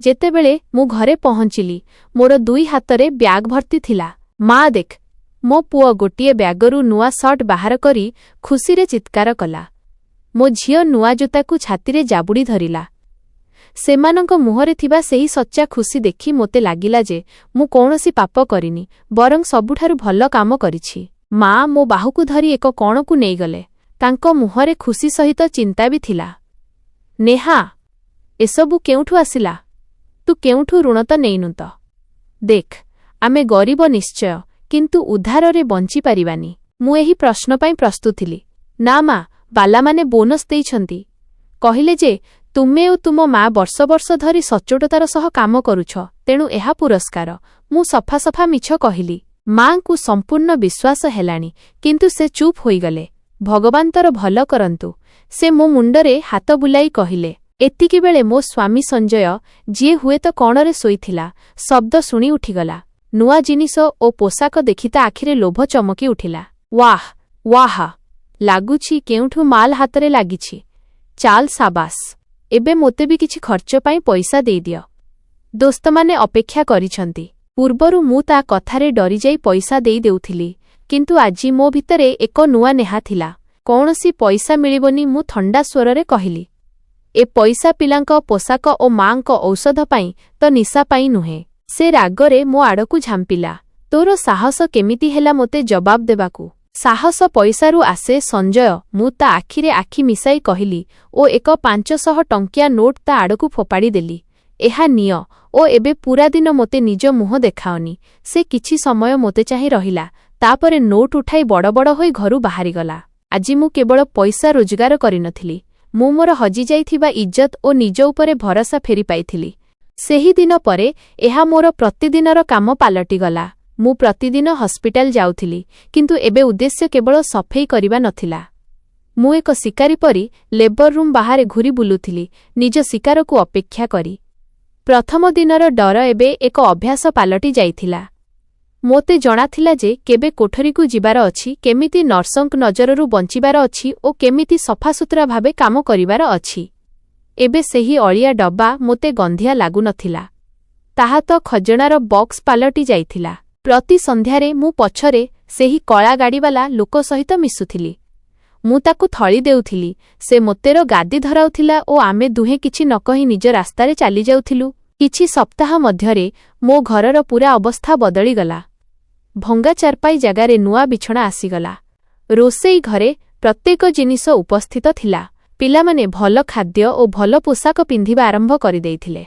A: ଯେତେବେଳେ ମୁଁ ଘରେ ପହଞ୍ଚିଲି, ମୋର 2 ହାତରେ ବ୍ୟାଗ୍ ଭର୍ତ୍ତି ଥିଲା। ମା ଦେଖ, ମୋ ପୁଅ ଗୋଟିଏ ବ୍ୟାଗରୁ ନୂଆ ସର୍ଟ ବାହାର କରି ଖୁସିରେ ଚିତ୍କାର କଲା। ମୋ ଝିଅ ନୂଆ ଜୋତାକୁ ଛାତିରେ ଜାବୁଡ଼ି ଧରିଲା। ସେମାନଙ୍କ ମୁହଁରେ ଥିବା ସେହି ସଚ୍ଚା ଖୁସି ଦେଖି ମୋତେ ଲାଗିଲା ଯେ ମୁଁ କୌଣସି ପାପ କରିନି, ବରଂ ସବୁଠାରୁ ଭଲ କାମ କରିଛି। ମା ମୋ ବାହୁକୁ ଧରି ଏକ କଣକୁ ନେଇଗଲେ। ତାଙ୍କ ମୁହଁରେ ଖୁସି ସହିତ ଚିନ୍ତା ବି ଥିଲା। ନେହା, ଏସବୁ କେଉଁଠୁ ଆସିଲା? ତୁ କେଉଁଠୁ ଋଣ ତ ନେଇନୁ ତ? ଦେଖ, ଆମେ ଗରିବ ନିଶ୍ଚୟ, କିନ୍ତୁ ଉଦ୍ଧାରରେ ବଞ୍ଚିପାରିବାନି। ମୁଁ ଏହି ପ୍ରଶ୍ନ ପାଇଁ ପ୍ରସ୍ତୁତ ଥିଲି। ନା ମା, ବାଲାମାନେ ବୋନସ୍ ଦେଇଛନ୍ତି। କହିଲେ ଯେ ତୁମେ ଓ ତୁମ ମା ବର୍ଷ ବର୍ଷ ଧରି ସଚ୍ଚୋଟତାର ସହ କାମ କରୁଛ, ତେଣୁ ଏହା ପୁରସ୍କାର। ମୁଁ ସଫା ସଫା ମିଛ କହିଲି। ମାଙ୍କୁ ସମ୍ପୂର୍ଣ୍ଣ ବିଶ୍ୱାସ ହେଲାଣି, କିନ୍ତୁ ସେ ଚୁପ୍ ହୋଇଗଲେ। ଭଗବାନ ତର ଭଲ କରନ୍ତୁ, ସେ ମୋ ମୁଣ୍ଡରେ ହାତ ବୁଲାଇ କହିଲେ। ଏତିକିବେଳେ ମୋ ସ୍ୱାମୀ ସଞ୍ଜୟ, ଯିଏ ହୁଏତ କଣରେ ଶୋଇଥିଲା, ଶବ୍ଦ ଶୁଣି ଉଠିଗଲା। ନୂଆ ଜିନିଷ ଓ ପୋଷାକ ଦେଖି ତା ଆଖିରେ ଲୋଭ ଚମକି ଉଠିଲା। ୱାଃ ୱାଃ, ଲାଗୁଛି କେଉଁଠୁ ମାଲ ହାତରେ ଲାଗିଛି। ଚାଲ ସାବାସ, ଏବେ ମୋତେ ବି କିଛି ଖର୍ଚ୍ଚ ପାଇଁ ପଇସା ଦେଇଦିଅ। ଦୋସ୍ତମାନେ ଅପେକ୍ଷା କରିଛନ୍ତି। ପୂର୍ବରୁ ମୁଁ ତା କଥାରେ ଡରିଯାଇ ପଇସା ଦେଇ ଦେଉଥିଲି, କିନ୍ତୁ ଆଜି ମୋ ଭିତରେ ଏକ ନୂଆ ନେହା ଥିଲା। କୌଣସି ପଇସା ମିଳିବନି, ମୁଁ ଥଣ୍ଡା ସ୍ୱରରେ କହିଲି। ଏ ପଇସା ପିଲାଙ୍କ ପୋଷାକ ଓ ମାଙ୍କ ଔଷଧ ପାଇଁ ତ ନିଶା ପାଇଁ ନୁହେଁ। ସେ ରାଗରେ ମୋ ଆଡ଼କୁ ଝାମ୍ପିଲା। ତୋର ସାହସ କେମିତି ହେଲା ମୋତେ ଜବାବ ଦେବାକୁ? ସାହସ ପଇସାରୁ ଆସେ ସଞ୍ଜୟ, ମୁଁ ତା ଆଖିରେ ଆଖି ମିଶାଇ କହିଲି ଓ ଏକ 500 ଟଙ୍କିଆ ନୋଟ୍ ତା ଆଡ଼କୁ ଫୋପାଡ଼ି ଦେଲି। ଏହା ନିଅ ଓ ଏବେ ପୂରା ଦିନ ମୋତେ ନିଜ ମୁହଁ ଦେଖାଅନି। ସେ କିଛି ସମୟ ମୋତେ ଚାହିଁ ରହିଲା, ତାପରେ ନୋଟ୍ ଉଠାଇ ବଡ଼ ବଡ଼ ହୋଇ ଘରୁ ବାହାରିଗଲା। ଆଜି ମୁଁ କେବଳ ପଇସା ରୋଜଗାର କରିନଥିଲି, ମୁଁ ମୋର ହଜିଯାଇଥିବା ଇଜ୍ଜତ ଓ ନିଜ ଉପରେ ଭରସା ଫେରି ପାଇଥିଲି। ସେହିଦିନ ପରେ ଏହା ମୋର ପ୍ରତିଦିନର କାମ ପାଲଟିଗଲା। ମୁଁ ପ୍ରତିଦିନ ହସ୍ପିଟାଲ ଯାଉଥିଲି, କିନ୍ତୁ ଏବେ ଉଦ୍ଦେଶ୍ୟ କେବଳ ସଫେଇ କରିବା ନଥିଲା। ମୁଁ ଏକ ଶିକାରୀ ପରି ଲେବର ରୁମ୍ ବାହାରେ ଘୁରି ବୁଲୁଥିଲି, ନିଜ ଶିକାରକୁ ଅପେକ୍ଷା କରି। ପ୍ରଥମ ଦିନର ଡର ଏବେ ଏକ ଅଭ୍ୟାସ ପାଲଟି ଯାଇଥିଲା। ମୋତେ ଜଣାଥିଲା ଯେ କେବେ କୋଠରୀକୁ ଯିବାର ଅଛି, କେମିତି ନର୍ସଙ୍କ ନଜରରୁ ବଞ୍ଚିବାର ଅଛି ଓ କେମିତି ସଫାସୁତୁରା ଭାବେ କାମ କରିବାର ଅଛି। ଏବେ ସେହି ଅଳିଆ ଡବା ମୋତେ ଗନ୍ଧିଆ ଲାଗୁନଥିଲା। ତାହା ତ ଖଜଣାର ବକ୍ସ ପାଲଟି ଯାଇଥିଲା। ପ୍ରତି ସନ୍ଧ୍ୟାରେ ମୁଁ ପଛରେ ସେହି କଳା ଗାଡ଼ିବାଲା ଲୋକ ସହିତ ମିଶୁଥିଲି। ମୁଁ ତାକୁ ଥଳି ଦେଉଥିଲି, ସେ ମୋତେର ଗାଦି ଧରାଉଥିଲା ଓ ଆମେ ଦୁହେଁ କିଛି ନ କହି ନିଜ ରାସ୍ତାରେ ଚାଲିଯାଉଥିଲୁ। କିଛି ସପ୍ତାହ ମଧ୍ୟରେ ମୋ ଘରର ପୂରା ଅବସ୍ଥା ବଦଳିଗଲା। ଭଙ୍ଗା ଚାରପାଇ ଜାଗାରେ ନୂଆ ବିଛଣା ଆସିଗଲା। ରୋଷେଇ ଘରେ ପ୍ରତ୍ୟେକ ଜିନିଷ ଉପସ୍ଥିତ ଥିଲା। ପିଲାମାନେ ଭଲ ଖାଦ୍ୟ ଓ ଭଲ ପୋଷାକ ପିନ୍ଧିବା ଆରମ୍ଭ କରିଦେଇଥିଲେ।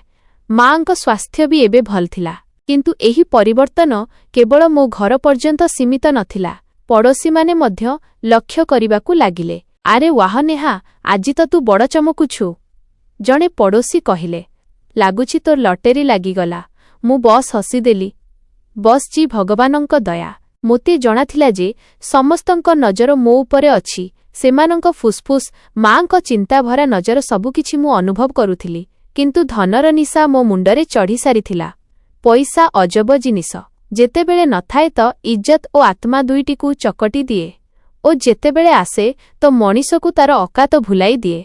A: ମାଙ୍କ ସ୍ୱାସ୍ଥ୍ୟ ବି ଏବେ ଭଲ ଥିଲା। କିନ୍ତୁ ଏହି ପରିବର୍ତ୍ତନ କେବଳ ମୋ ଘର ପର୍ଯ୍ୟନ୍ତ ସୀମିତ ନଥିଲା। ପଡ଼ୋଶୀମାନେ ମଧ୍ୟ ଲକ୍ଷ୍ୟ କରିବାକୁ ଲାଗିଲେ। ଆରେ ୱାହ ନେହା, ଆଜି ତ ତୁ ବଡ଼ ଚମକୁଛୁ, ଜଣେ ପଡ଼ୋଶୀ କହିଲେ। ଲାଗୁଛି ତୋର ଲଟେରୀ ଲାଗିଗଲା। ମୁଁ ବସ୍ ହସିଦେଲି। ବସ୍ ଜି ଭଗବାନଙ୍କ ଦୟା। ମୋତେ ଜଣାଥିଲା ଯେ ସମସ୍ତଙ୍କ ନଜର ମୋ ଉପରେ ଅଛି। ସେମାନଙ୍କ ଫୁସ୍ଫୁସ୍, ମାଙ୍କ ଚିନ୍ତାଭରା ନଜର ସବୁକିଛି ମୁଁ ଅନୁଭବ କରୁଥିଲି। କିନ୍ତୁ ଧନର ନିଶା ମୋ ମୁଣ୍ଡରେ ଚଢ଼ି ସାରିଥିଲା। ପଇସା ଅଜବ ଜିନିଷ। ଯେତେବେଳେ ନଥାଏ ତ ଇଜ୍ଜତ ଓ ଆତ୍ମା ଦୁଇଟିକୁ ଚକଟି ଦିଏ, ଓ ଯେତେବେଳେ ଆସେ ତ ମଣିଷକୁ ତାର ଅକାତ ଭୁଲାଇ ଦିଏ।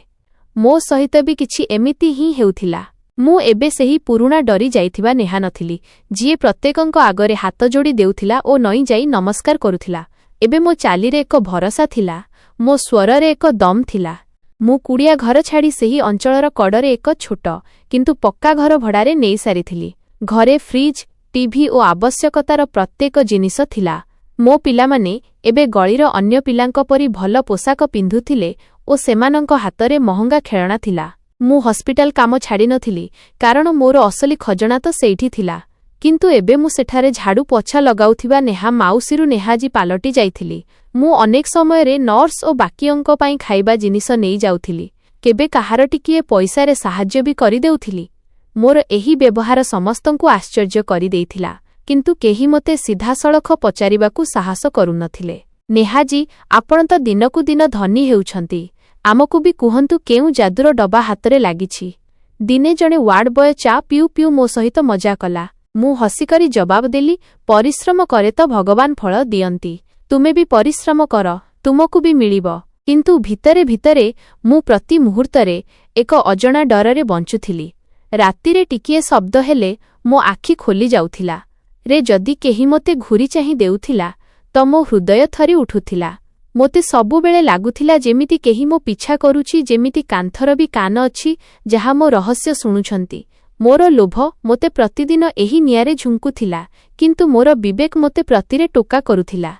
A: ମୋ ସହିତ ବି କିଛି ଏମିତି ହିଁ ହେଉଥିଲା। ମୁଁ ଏବେ ସେହି ପୁରୁଣା ଡରି ଯାଇଥିବା ନେହା ନଥିଲି, ଯିଏ ପ୍ରତ୍ୟେକଙ୍କ ଆଗରେ ହାତ ଯୋଡ଼ି ଦେଉଥିଲା ଓ ନଇଁ ଯାଇ ନମସ୍କାର କରୁଥିଲା। ଏବେ ମୋ ଚାଲିରେ ଏକ ଭରସା ଥିଲା, ମୋ ସ୍ୱରରେ ଏକ ଦମ୍ ଥିଲା। ମୁଁ କୁଡ଼ିଆ ଘର ଛାଡ଼ି ସେହି ଅଞ୍ଚଳର କଡ଼ରେ ଏକ ଛୋଟ କିନ୍ତୁ ପକ୍କା ଘର ଭଡ଼ାରେ ନେଇସାରିଥିଲି। ଘରେ ଫ୍ରିଜ୍, ଟିଭି ଓ ଆବଶ୍ୟକତାର ପ୍ରତ୍ୟେକ ଜିନିଷ ଥିଲା। ମୋ ପିଲାମାନେ ଏବେ ଗଳିର ଅନ୍ୟ ପିଲାଙ୍କ ପରି ଭଲ ପୋଷାକ ପିନ୍ଧୁଥିଲେ ଓ ସେମାନଙ୍କ ହାତରେ ମହଙ୍ଗା ଖେଳଣା ଥିଲା। ମୁଁ ହସ୍ପିଟାଲ କାମ ଛାଡ଼ିନଥିଲି, କାରଣ ମୋର ଅସଲି ଖଜଣା ତ ସେଇଠି ଥିଲା। କିନ୍ତୁ ଏବେ ମୁଁ ସେଠାରେ ଝାଡ଼ୁ ପୋଛା ଲଗାଉଥିବା ନେହା ମାଉସୀରୁ ନେହାଜି ପାଲଟି ଯାଇଥିଲି। ମୁଁ ଅନେକ ସମୟରେ ନର୍ସ ଓ ବାକିଅଙ୍କ ପାଇଁ ଖାଇବା ଜିନିଷ ନେଇଯାଉଥିଲି। କେବେ କାହାର ଟିକିଏ ପଇସାରେ ସାହାଯ୍ୟ ବି କରିଦେଉଥିଲି। ମୋର ଏହି ବ୍ୟବହାର ସମସ୍ତଙ୍କୁ ଆଶ୍ଚର୍ଯ୍ୟ କରିଦେଇଥିଲା, କିନ୍ତୁ କେହି ମୋତେ ସିଧାସଳଖ ପଚାରିବାକୁ ସାହସ କରୁନଥିଲେ। ନେହାଜି, ଆପଣ ତ ଦିନକୁ ଦିନ ଧନୀ ହେଉଛନ୍ତି। ଆମକୁ ବି କୁହନ୍ତୁ କେଉଁ ଯାଦୁର ଡବା ହାତରେ ଲାଗିଛି। ଦିନେ ଜଣେ ୱାର୍ଡ ବୟ ଚା ପିଉ ପିଉ ମୋ ସହିତ ମଜା କଲା। ମୁଁ ହସିକରି ଜବାବ ଦେଲି, ପରିଶ୍ରମ କରେ ତ ଭଗବାନ ଫଳ ଦିଅନ୍ତି। ତୁମେ ବି ପରିଶ୍ରମ କର, ତୁମକୁ ବି ମିଳିବ। କିନ୍ତୁ ଭିତରେ ଭିତରେ ମୁଁ ପ୍ରତି ମୁହୂର୍ତ୍ତରେ ଏକ ଅଜଣା ଡରରେ ବଞ୍ଚୁଥିଲି। ରାତିରେ ଟିକିଏ ଶବ୍ଦ ହେଲେ ମୋ ଆଖି ଖୋଲି ଯାଉଥିଲା। ଯଦି କେହି ମୋତେ ଘୁରି ଚାହିଁ ଦେଉଥିଲା ତ ମୋ ହୃଦୟ ଥରି ଉଠୁଥିଲା। ମୋତେ ସବୁବେଳେ ଲାଗୁଥିଲା ଯେମିତି କେହି ମୋ ପିଛା କରୁଛି, ଯେମିତି କାନ୍ଥର ବି କାନ ଅଛି ଯାହା ମୋ ରହସ୍ୟ ଶୁଣୁଛନ୍ତି। ମୋର ଲୋଭ ମୋତେ ପ୍ରତିଦିନ ଏହି ନିଆଁରେ ଝୁଙ୍କୁଥିଲା, କିନ୍ତୁ ମୋର ବିବେକ ମୋତେ ପ୍ରତିରେ ଟୋକା କରୁଥିଲା।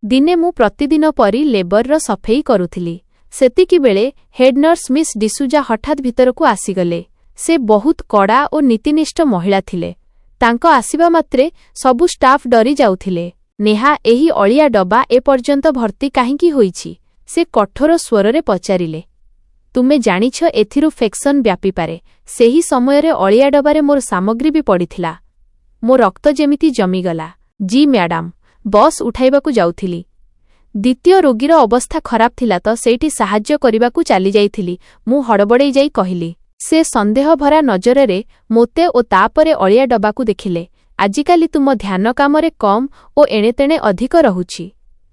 A: ଦିନେ ମୁଁ ପ୍ରତିଦିନ ପରି ଲେବରର ସଫେଇ କରୁଥିଲି। ସେତିକିବେଳେ ହେଡ୍ନର୍ସ ମିସ୍ ଡିସୁଜା ହଠାତ୍ ଭିତରକୁ ଆସିଗଲେ। ସେ ବହୁତ କଡ଼ା ଓ ନୀତିନିଷ୍ଠ ମହିଳା ଥିଲେ। ତାଙ୍କ ଆସିବା ମାତ୍ରେ ସବୁ ଷ୍ଟାଫ୍ ଡରି ଯାଉଥିଲେ। ନେହା, ଏହି ଅଳିଆ ଡବା ଏପର୍ଯ୍ୟନ୍ତ ଭର୍ତ୍ତି କାହିଁକି ହୋଇଛି? ସେ କଠୋର ସ୍ୱରରେ ପଚାରିଲେ। ତୁମେ ଜାଣିଛ ଏଥିରୁ ଫେକ୍ସନ୍ ବ୍ୟାପିପାରେ। ସେହି ସମୟରେ ଅଳିଆ ଡବାରେ ମୋର ସାମଗ୍ରୀ ବି ପଡ଼ିଥିଲା। ମୋ ରକ୍ତ ଯେମିତି ଜମିଗଲା। ଜି ମ୍ୟାଡାମ, ବସ୍ ଉଠାଇବାକୁ ଯାଉଥିଲି। ଦ୍ୱିତୀୟ ରୋଗୀର ଅବସ୍ଥା ଖରାପ ଥିଲା ତ ସେଇଠି ସାହାଯ୍ୟ କରିବାକୁ ଚାଲିଯାଇଥିଲି, ମୁଁ ହଡ଼ବଡ଼େଇ ଯାଇ କହିଲି। ସେ ସନ୍ଦେହଭରା ନଜରରେ ମୋତେ ଓ ତାପରେ ଅଳିଆ ଡବାକୁ ଦେଖିଲେ। ଆଜିକାଲି ତୁମ ଧ୍ୟାନ କାମରେ କମ୍ ଓ ଏଣେତେଣେ ଅଧିକ ରହୁଛି।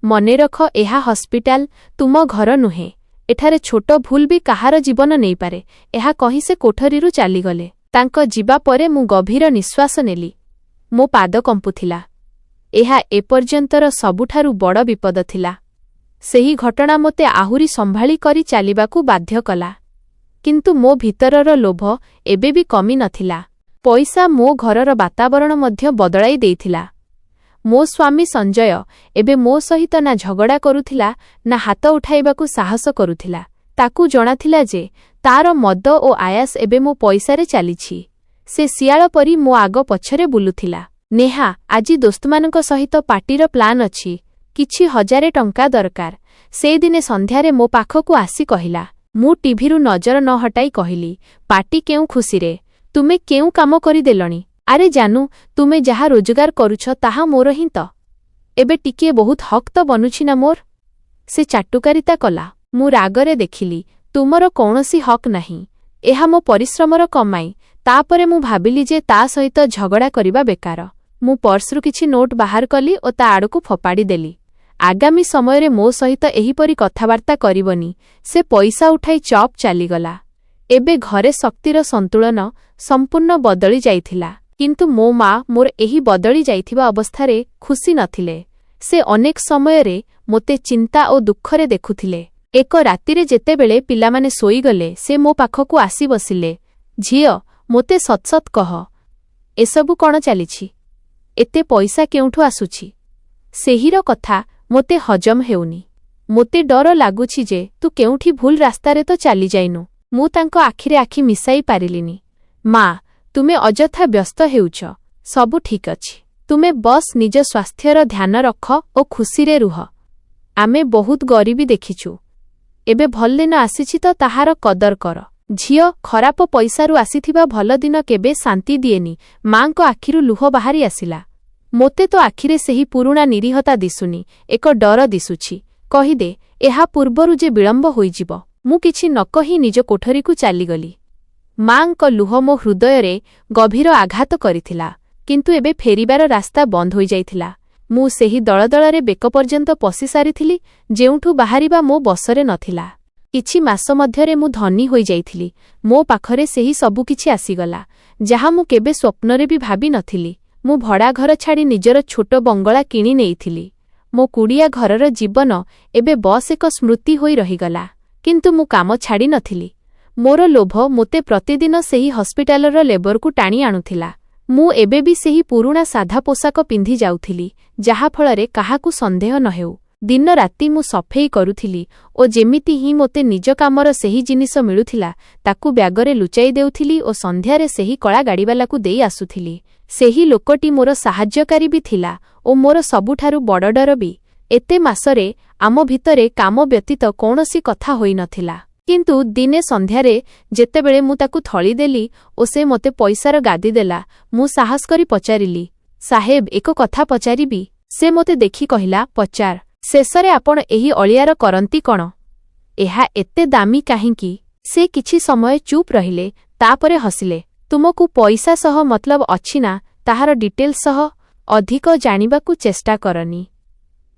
A: ମନେରଖ, ଏହା ହସ୍ପିଟାଲ, ତୁମ ଘର ନୁହେଁ। ଏଠାରେ ଛୋଟ ଭୁଲ ବି କାହାର ଜୀବନ ନେଇପାରେ। ଏହା କହି ସେ କୋଠରୀରୁ ଚାଲିଗଲେ। ତାଙ୍କ ଯିବା ପରେ ମୁଁ ଗଭୀର ନିଶ୍ୱାସ ନେଲି। ମୋ ପାଦ କମ୍ପୁଥିଲା। ଏହା ଏପର୍ଯ୍ୟନ୍ତର ସବୁଠାରୁ ବଡ଼ ବିପଦ ଥିଲା। ସେହି ଘଟଣା ମୋତେ ଆହୁରି ସମ୍ଭାଳି କରି ଚାଲିବାକୁ ବାଧ୍ୟ କଲା। କିନ୍ତୁ ମୋ ଭିତରର ଲୋଭ ଏବେ ବି କମି ନଥିଲା। ପଇସା ମୋ ଘରର ବାତାବରଣ ମଧ୍ୟ ବଦଳାଇ ଦେଇଥିଲା। ମୋ ସ୍ୱାମୀ ସଞ୍ଜୟ ଏବେ ମୋ ସହିତ ନା ଝଗଡ଼ା କରୁଥିଲା ନା ହାତ ଉଠାଇବାକୁ ସାହସ କରୁଥିଲା। ତାକୁ ଜଣାଥିଲା ଯେ ତାର ମଦ ଓ ଆୟାସ ଏବେ ମୋ ପଇସାରେ ଚାଲିଛି। ସେ ଶିଆଳ ପରି ମୋ ଆଗ ପଛରେ ବୁଲୁଥିଲା। ନେହା, ଆଜି ଦୋସ୍ତମାନଙ୍କ ସହିତ ପାର୍ଟିର ପ୍ଲାନ୍ ଅଛି। କିଛି 1000 ଟଙ୍କା ଦରକାର। ସେଇଦିନେ ସନ୍ଧ୍ୟାରେ ମୋ ପାଖକୁ ଆସି କହିଲା। ମୁଁ ଟିଭିରୁ ନଜର ନ ହଟାଇ କହିଲି, ପାର୍ଟି କେଉଁ ଖୁସିରେ? ତୁମେ କେଉଁ କାମ କରିଦେଲଣି? ଆରେ ଜାନୁ, ତୁମେ ଯାହା ରୋଜଗାର କରୁଛ ତାହା ମୋର ହିଁ ତ। ଏବେ ଟିକିଏ ବହୁତ ହକ୍ ତ ବନୁଛି ନା ମୋର? ସେ ଚାଟୁକାରିତା କଲା। ମୁଁ ରାଗରେ ଦେଖିଲି, ତୁମର କୌଣସି ହକ୍ ନାହିଁ। ଏହା ମୋ ପରିଶ୍ରମର କମାଇ। ତାପରେ ମୁଁ ଭାବିଲି ଯେ ତା ସହିତ ଝଗଡ଼ା କରିବା ବେକାର। ମୁଁ ପର୍ସରୁ କିଛି ନୋଟ୍ ବାହାର କଲି ଓ ତା ଆଡ଼କୁ ଫୋପାଡ଼ି ଦେଲି। ଆଗାମୀ ସମୟରେ ମୋ ସହିତ ଏହିପରି କଥାବାର୍ତ୍ତା କରିବନି। ସେ ପଇସା ଉଠାଇ ଚପ୍ ଚାଲିଗଲା। ଏବେ ଘରେ ଶକ୍ତିର ସନ୍ତୁଳନ ସମ୍ପୂର୍ଣ୍ଣ ବଦଳି ଯାଇଥିଲା। କିନ୍ତୁ ମୋ ମା ମୋର ଏହି ବଦଳି ଯାଇଥିବା ଅବସ୍ଥାରେ ଖୁସି ନଥିଲେ। ସେ ଅନେକ ସମୟରେ ମୋତେ ଚିନ୍ତା ଓ ଦୁଃଖରେ ଦେଖୁଥିଲେ। ଏକ ରାତିରେ ଯେତେବେଳେ ପିଲାମାନେ ଶୋଇଗଲେ ସେ ମୋ ପାଖକୁ ଆସି ବସିଲେ। ଝିଅ, ମୋତେ ସତ୍ କହ, ଏସବୁ କ'ଣ ଚାଲିଛି? ଏତେ ପଇସା କେଉଁଠୁ ଆସୁଛି? ସେହିର କଥା ମୋତେ ହଜମ ହେଉନି। ମୋତେ ଡର ଲାଗୁଛି ଯେ ତୁ କେଉଁଠି ଭୁଲ ରାସ୍ତାରେ ତ ଚାଲିଯାଇନୁ। ମୁଁ ତାଙ୍କ ଆଖିରେ ଆଖି ମିଶାଇ ପାରିଲିନି। ମା, ତୁମେ ଅଯଥା ବ୍ୟସ୍ତ ହେଉଛ। ସବୁ ଠିକ୍ ଅଛି। ତୁମେ ବସ୍ ନିଜ ସ୍ୱାସ୍ଥ୍ୟର ଧ୍ୟାନ ରଖ ଓ ଖୁସିରେ ରୁହ। ଆମେ ବହୁତ ଗରିବୀ ଦେଖିଛୁ। ଏବେ ଭଲ ଦିନ ଆସିଛି ତ ତାହାର କଦର କର। ଝିଅ, ଖରାପ ପଇସାରୁ ଆସିଥିବା ଭଲ ଦିନ କେବେ ଶାନ୍ତି ଦିଏନି। ମାଙ୍କ ଆଖିରୁ ଲୁହ ବାହାରି ଆସିଲା। ମୋତେ ତ ଆଖିରେ ସେହି ପୁରୁଣା ନିରୀହତା ଦିଶୁନି, ଏକ ଡର ଦିଶୁଛି। କହିଦେ, ଏହା ପୂର୍ବରୁ ଯେ ବିଳମ୍ବ ହୋଇଯିବ। ମୁଁ କିଛି ନ କହି ନିଜ କୋଠରୀକୁ ଚାଲିଗଲି। ମାଙ୍କ ଲୁହ ମୋ ହୃଦୟରେ ଗଭୀର ଆଘାତ କରିଥିଲା। କିନ୍ତୁ ଏବେ ଫେରିବାର ରାସ୍ତା ବନ୍ଦ ହୋଇଯାଇଥିଲା। ମୁଁ ସେହି ଦଳଦଳରେ ବେକ ପର୍ଯ୍ୟନ୍ତ ପଶି ସାରିଥିଲି, ଯେଉଁଠୁ ବାହାରିବା ମୋ ବଶରେ ନଥିଲା। କିଛି ମାସ ମଧ୍ୟରେ ମୁଁ ଧନୀ ହୋଇଯାଇଥିଲି। ମୋ ପାଖରେ ସେହି ସବୁକିଛି ଆସିଗଲା, ଯାହା ମୁଁ କେବେ ସ୍ୱପ୍ନରେ ବି ଭାବି ନଥିଲି। ମୁଁ ଭଡ଼ା ଘର ଛାଡ଼ି ନିଜର ଛୋଟ ବଙ୍ଗଳା କିଣି ନେଇଥିଲି। ମୋ କୁଡ଼ିଆ ଘରର ଜୀବନ ଏବେ ବସ୍ ଏକ ସ୍ମୃତି ହୋଇ ରହିଗଲା। କିନ୍ତୁ ମୁଁ କାମ ଛାଡ଼ି ନଥିଲି। ମୋର ଲୋଭ ମୋତେ ପ୍ରତିଦିନ ସେହି ହସ୍ପିଟାଲର ଲେବରକୁ ଟାଣି ଆଣୁଥିଲା। ମୁଁ ଏବେ ବି ସେହି ପୁରୁଣା ସାଧା ପୋଷାକ ପିନ୍ଧି ଯାଉଥିଲି, ଯାହାଫଳରେ କାହାକୁ ସନ୍ଦେହ ନ ହେଉ। ଦିନ ରାତି ମୁଁ ସଫେଇ କରୁଥିଲି ଓ ଯେମିତି ହିଁ ମୋତେ ନିଜ କାମର ସେହି ଜିନିଷ ମିଳୁଥିଲା, ତାକୁ ବ୍ୟାଗରେ ଲୁଚାଇ ଦେଉଥିଲି ଓ ସନ୍ଧ୍ୟାରେ ସେହି କଳା ଗାଡ଼ିବାଲାକୁ ଦେଇ ଆସୁଥିଲି। ସେହି ଲୋକଟି ମୋର ସାହାଯ୍ୟକାରୀ ବି ଥିଲା ଓ ମୋର ସବୁଠାରୁ ବଡ଼ ଡର ବି। ଏତେ ମାସରେ ଆମ ଭିତରେ କାମ ବ୍ୟତୀତ କୌଣସି କଥା ହୋଇନଥିଲା। କିନ୍ତୁ ଦିନେ ସନ୍ଧ୍ୟାରେ ଯେତେବେଳେ ମୁଁ ତାକୁ ଥଳି ଦେଲି ଓ ସେ ମୋତେ ପଇସାର ଗାଦି ଦେଲା, ମୁଁ ସାହସ କରି ପଚାରିଲି, ସାହେବ, ଏକ କଥା ପଚାରିବି? ସେ ମୋତେ ଦେଖି କହିଲା, ପଚାର। ଶେଷରେ ଆପଣ ଏହି ଅଳିଆର କରନ୍ତି କ'ଣ? ଏହା ଏତେ ଦାମୀ କାହିଁକି? ସେ କିଛି ସମୟ ଚୁପ୍ ରହିଲେ, ତାପରେ ହସିଲେ। ତୁମକୁ ପଇସା ସହ ମତଲବ ଅଛି ନା, ତାହାର ଡିଟେଲ୍ସ ସହ ଅଧିକ ଜାଣିବାକୁ ଚେଷ୍ଟା କରନି।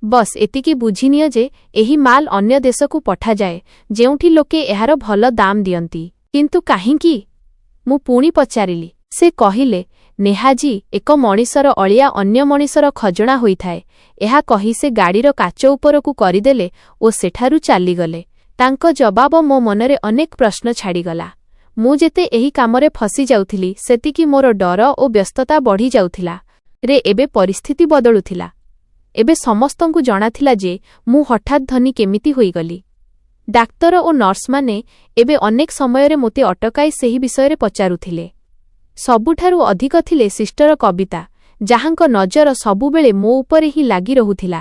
A: ବସ୍ ଏତିକି ବୁଝିନିଅ ଯେ ଏହି ମାଲ ଅନ୍ୟ ଦେଶକୁ ପଠାଯାଏ, ଯେଉଁଠି ଲୋକେ ଏହାର ଭଲ ଦାମ ଦିଅନ୍ତି। କିନ୍ତୁ କାହିଁକି? ମୁଁ ପୁଣି ପଚାରିଲି। ସେ କହିଲେ, ନେହାଜୀ, ଏକ ମଣିଷର ଅଳିଆ ଅନ୍ୟ ମଣିଷର ଖଜଣା ହୋଇଥାଏ। ଏହା କହି ସେ ଗାଡ଼ିର କାଚ ଉପରକୁ କରିଦେଲେ ଓ ସେଠାରୁ ଚାଲିଗଲେ। ତାଙ୍କ ଜବାବ ମୋ ମନରେ ଅନେକ ପ୍ରଶ୍ନ ଛାଡ଼ିଗଲା। ମୁଁ ଯେତେ ଏହି କାମରେ ଫସି ଯାଉଥିଲି, ସେତିକି ମୋର ଡର ଓ ବ୍ୟସ୍ତତା ବଢ଼ି ଯାଉଥିଲା। ଏବେ ପରିସ୍ଥିତି ବଦଳୁଥିଲା। ଏବେ ସମସ୍ତଙ୍କୁ ଜଣାଥିଲା ଯେ ମୁଁ ହଠାତ୍ ଧନୀ କେମିତି ହୋଇଗଲି। ଡାକ୍ତର ଓ ନର୍ସମାନେ ଏବେ ଅନେକ ସମୟରେ ମୋତେ ଅଟକାଇ ସେହି ବିଷୟରେ ପଚାରୁଥିଲେ। ସବୁଠାରୁ ଅଧିକ ଥିଲେ ସିଷ୍ଟର କବିତା, ଯାହାଙ୍କ ନଜର ସବୁବେଳେ ମୋ ଉପରେ ହିଁ ଲାଗି ରହୁଥିଲା।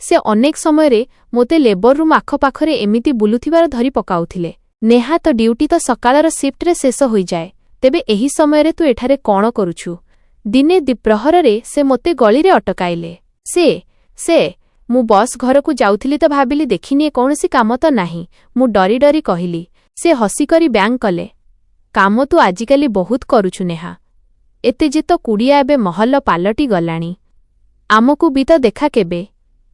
A: ସେ ଅନେକ ସମୟରେ ମୋତେ ଲେବର ରୁମ୍ ଆଖପାଖରେ ଏମିତି ବୁଲୁଥିବାର ଧରି ପକାଉଥିଲେ। ନେହା, ତ ଡ୍ୟୁଟି ତ ସକାଳର ସିଫ୍ଟରେ ଶେଷ ହୋଇଯାଏ, ତେବେ ଏହି ସମୟରେ ତୁ ଏଠାରେ କ'ଣ କରୁଛୁ? ଦିନେ ଦ୍ୱିପ୍ରହରରେ ସେ ମୋତେ ଗଳିରେ ଅଟକାଇଲେ। ସେ ମୁଁ ବସ୍ ଘରକୁ ଯାଉଥିଲି ତ ଭାବିଲି ଦେଖିନିଏ, କୌଣସି କାମ ତ ନାହିଁ। ମୁଁ ଡରି ଡରି କହିଲି। ସେ ହସିକରି ବ୍ୟାଙ୍ଗ କଲେ। କାମ ତୁ ଆଜିକାଲି ବହୁତ କରୁଛୁ ନେହା। ଏତେ ଯେ ତ କୁଡ଼ିଆ ଏବେ ମହଲ ପାଲଟି ଗଲାଣି। ଆମକୁ ବି ତ ଦେଖା କେବେ।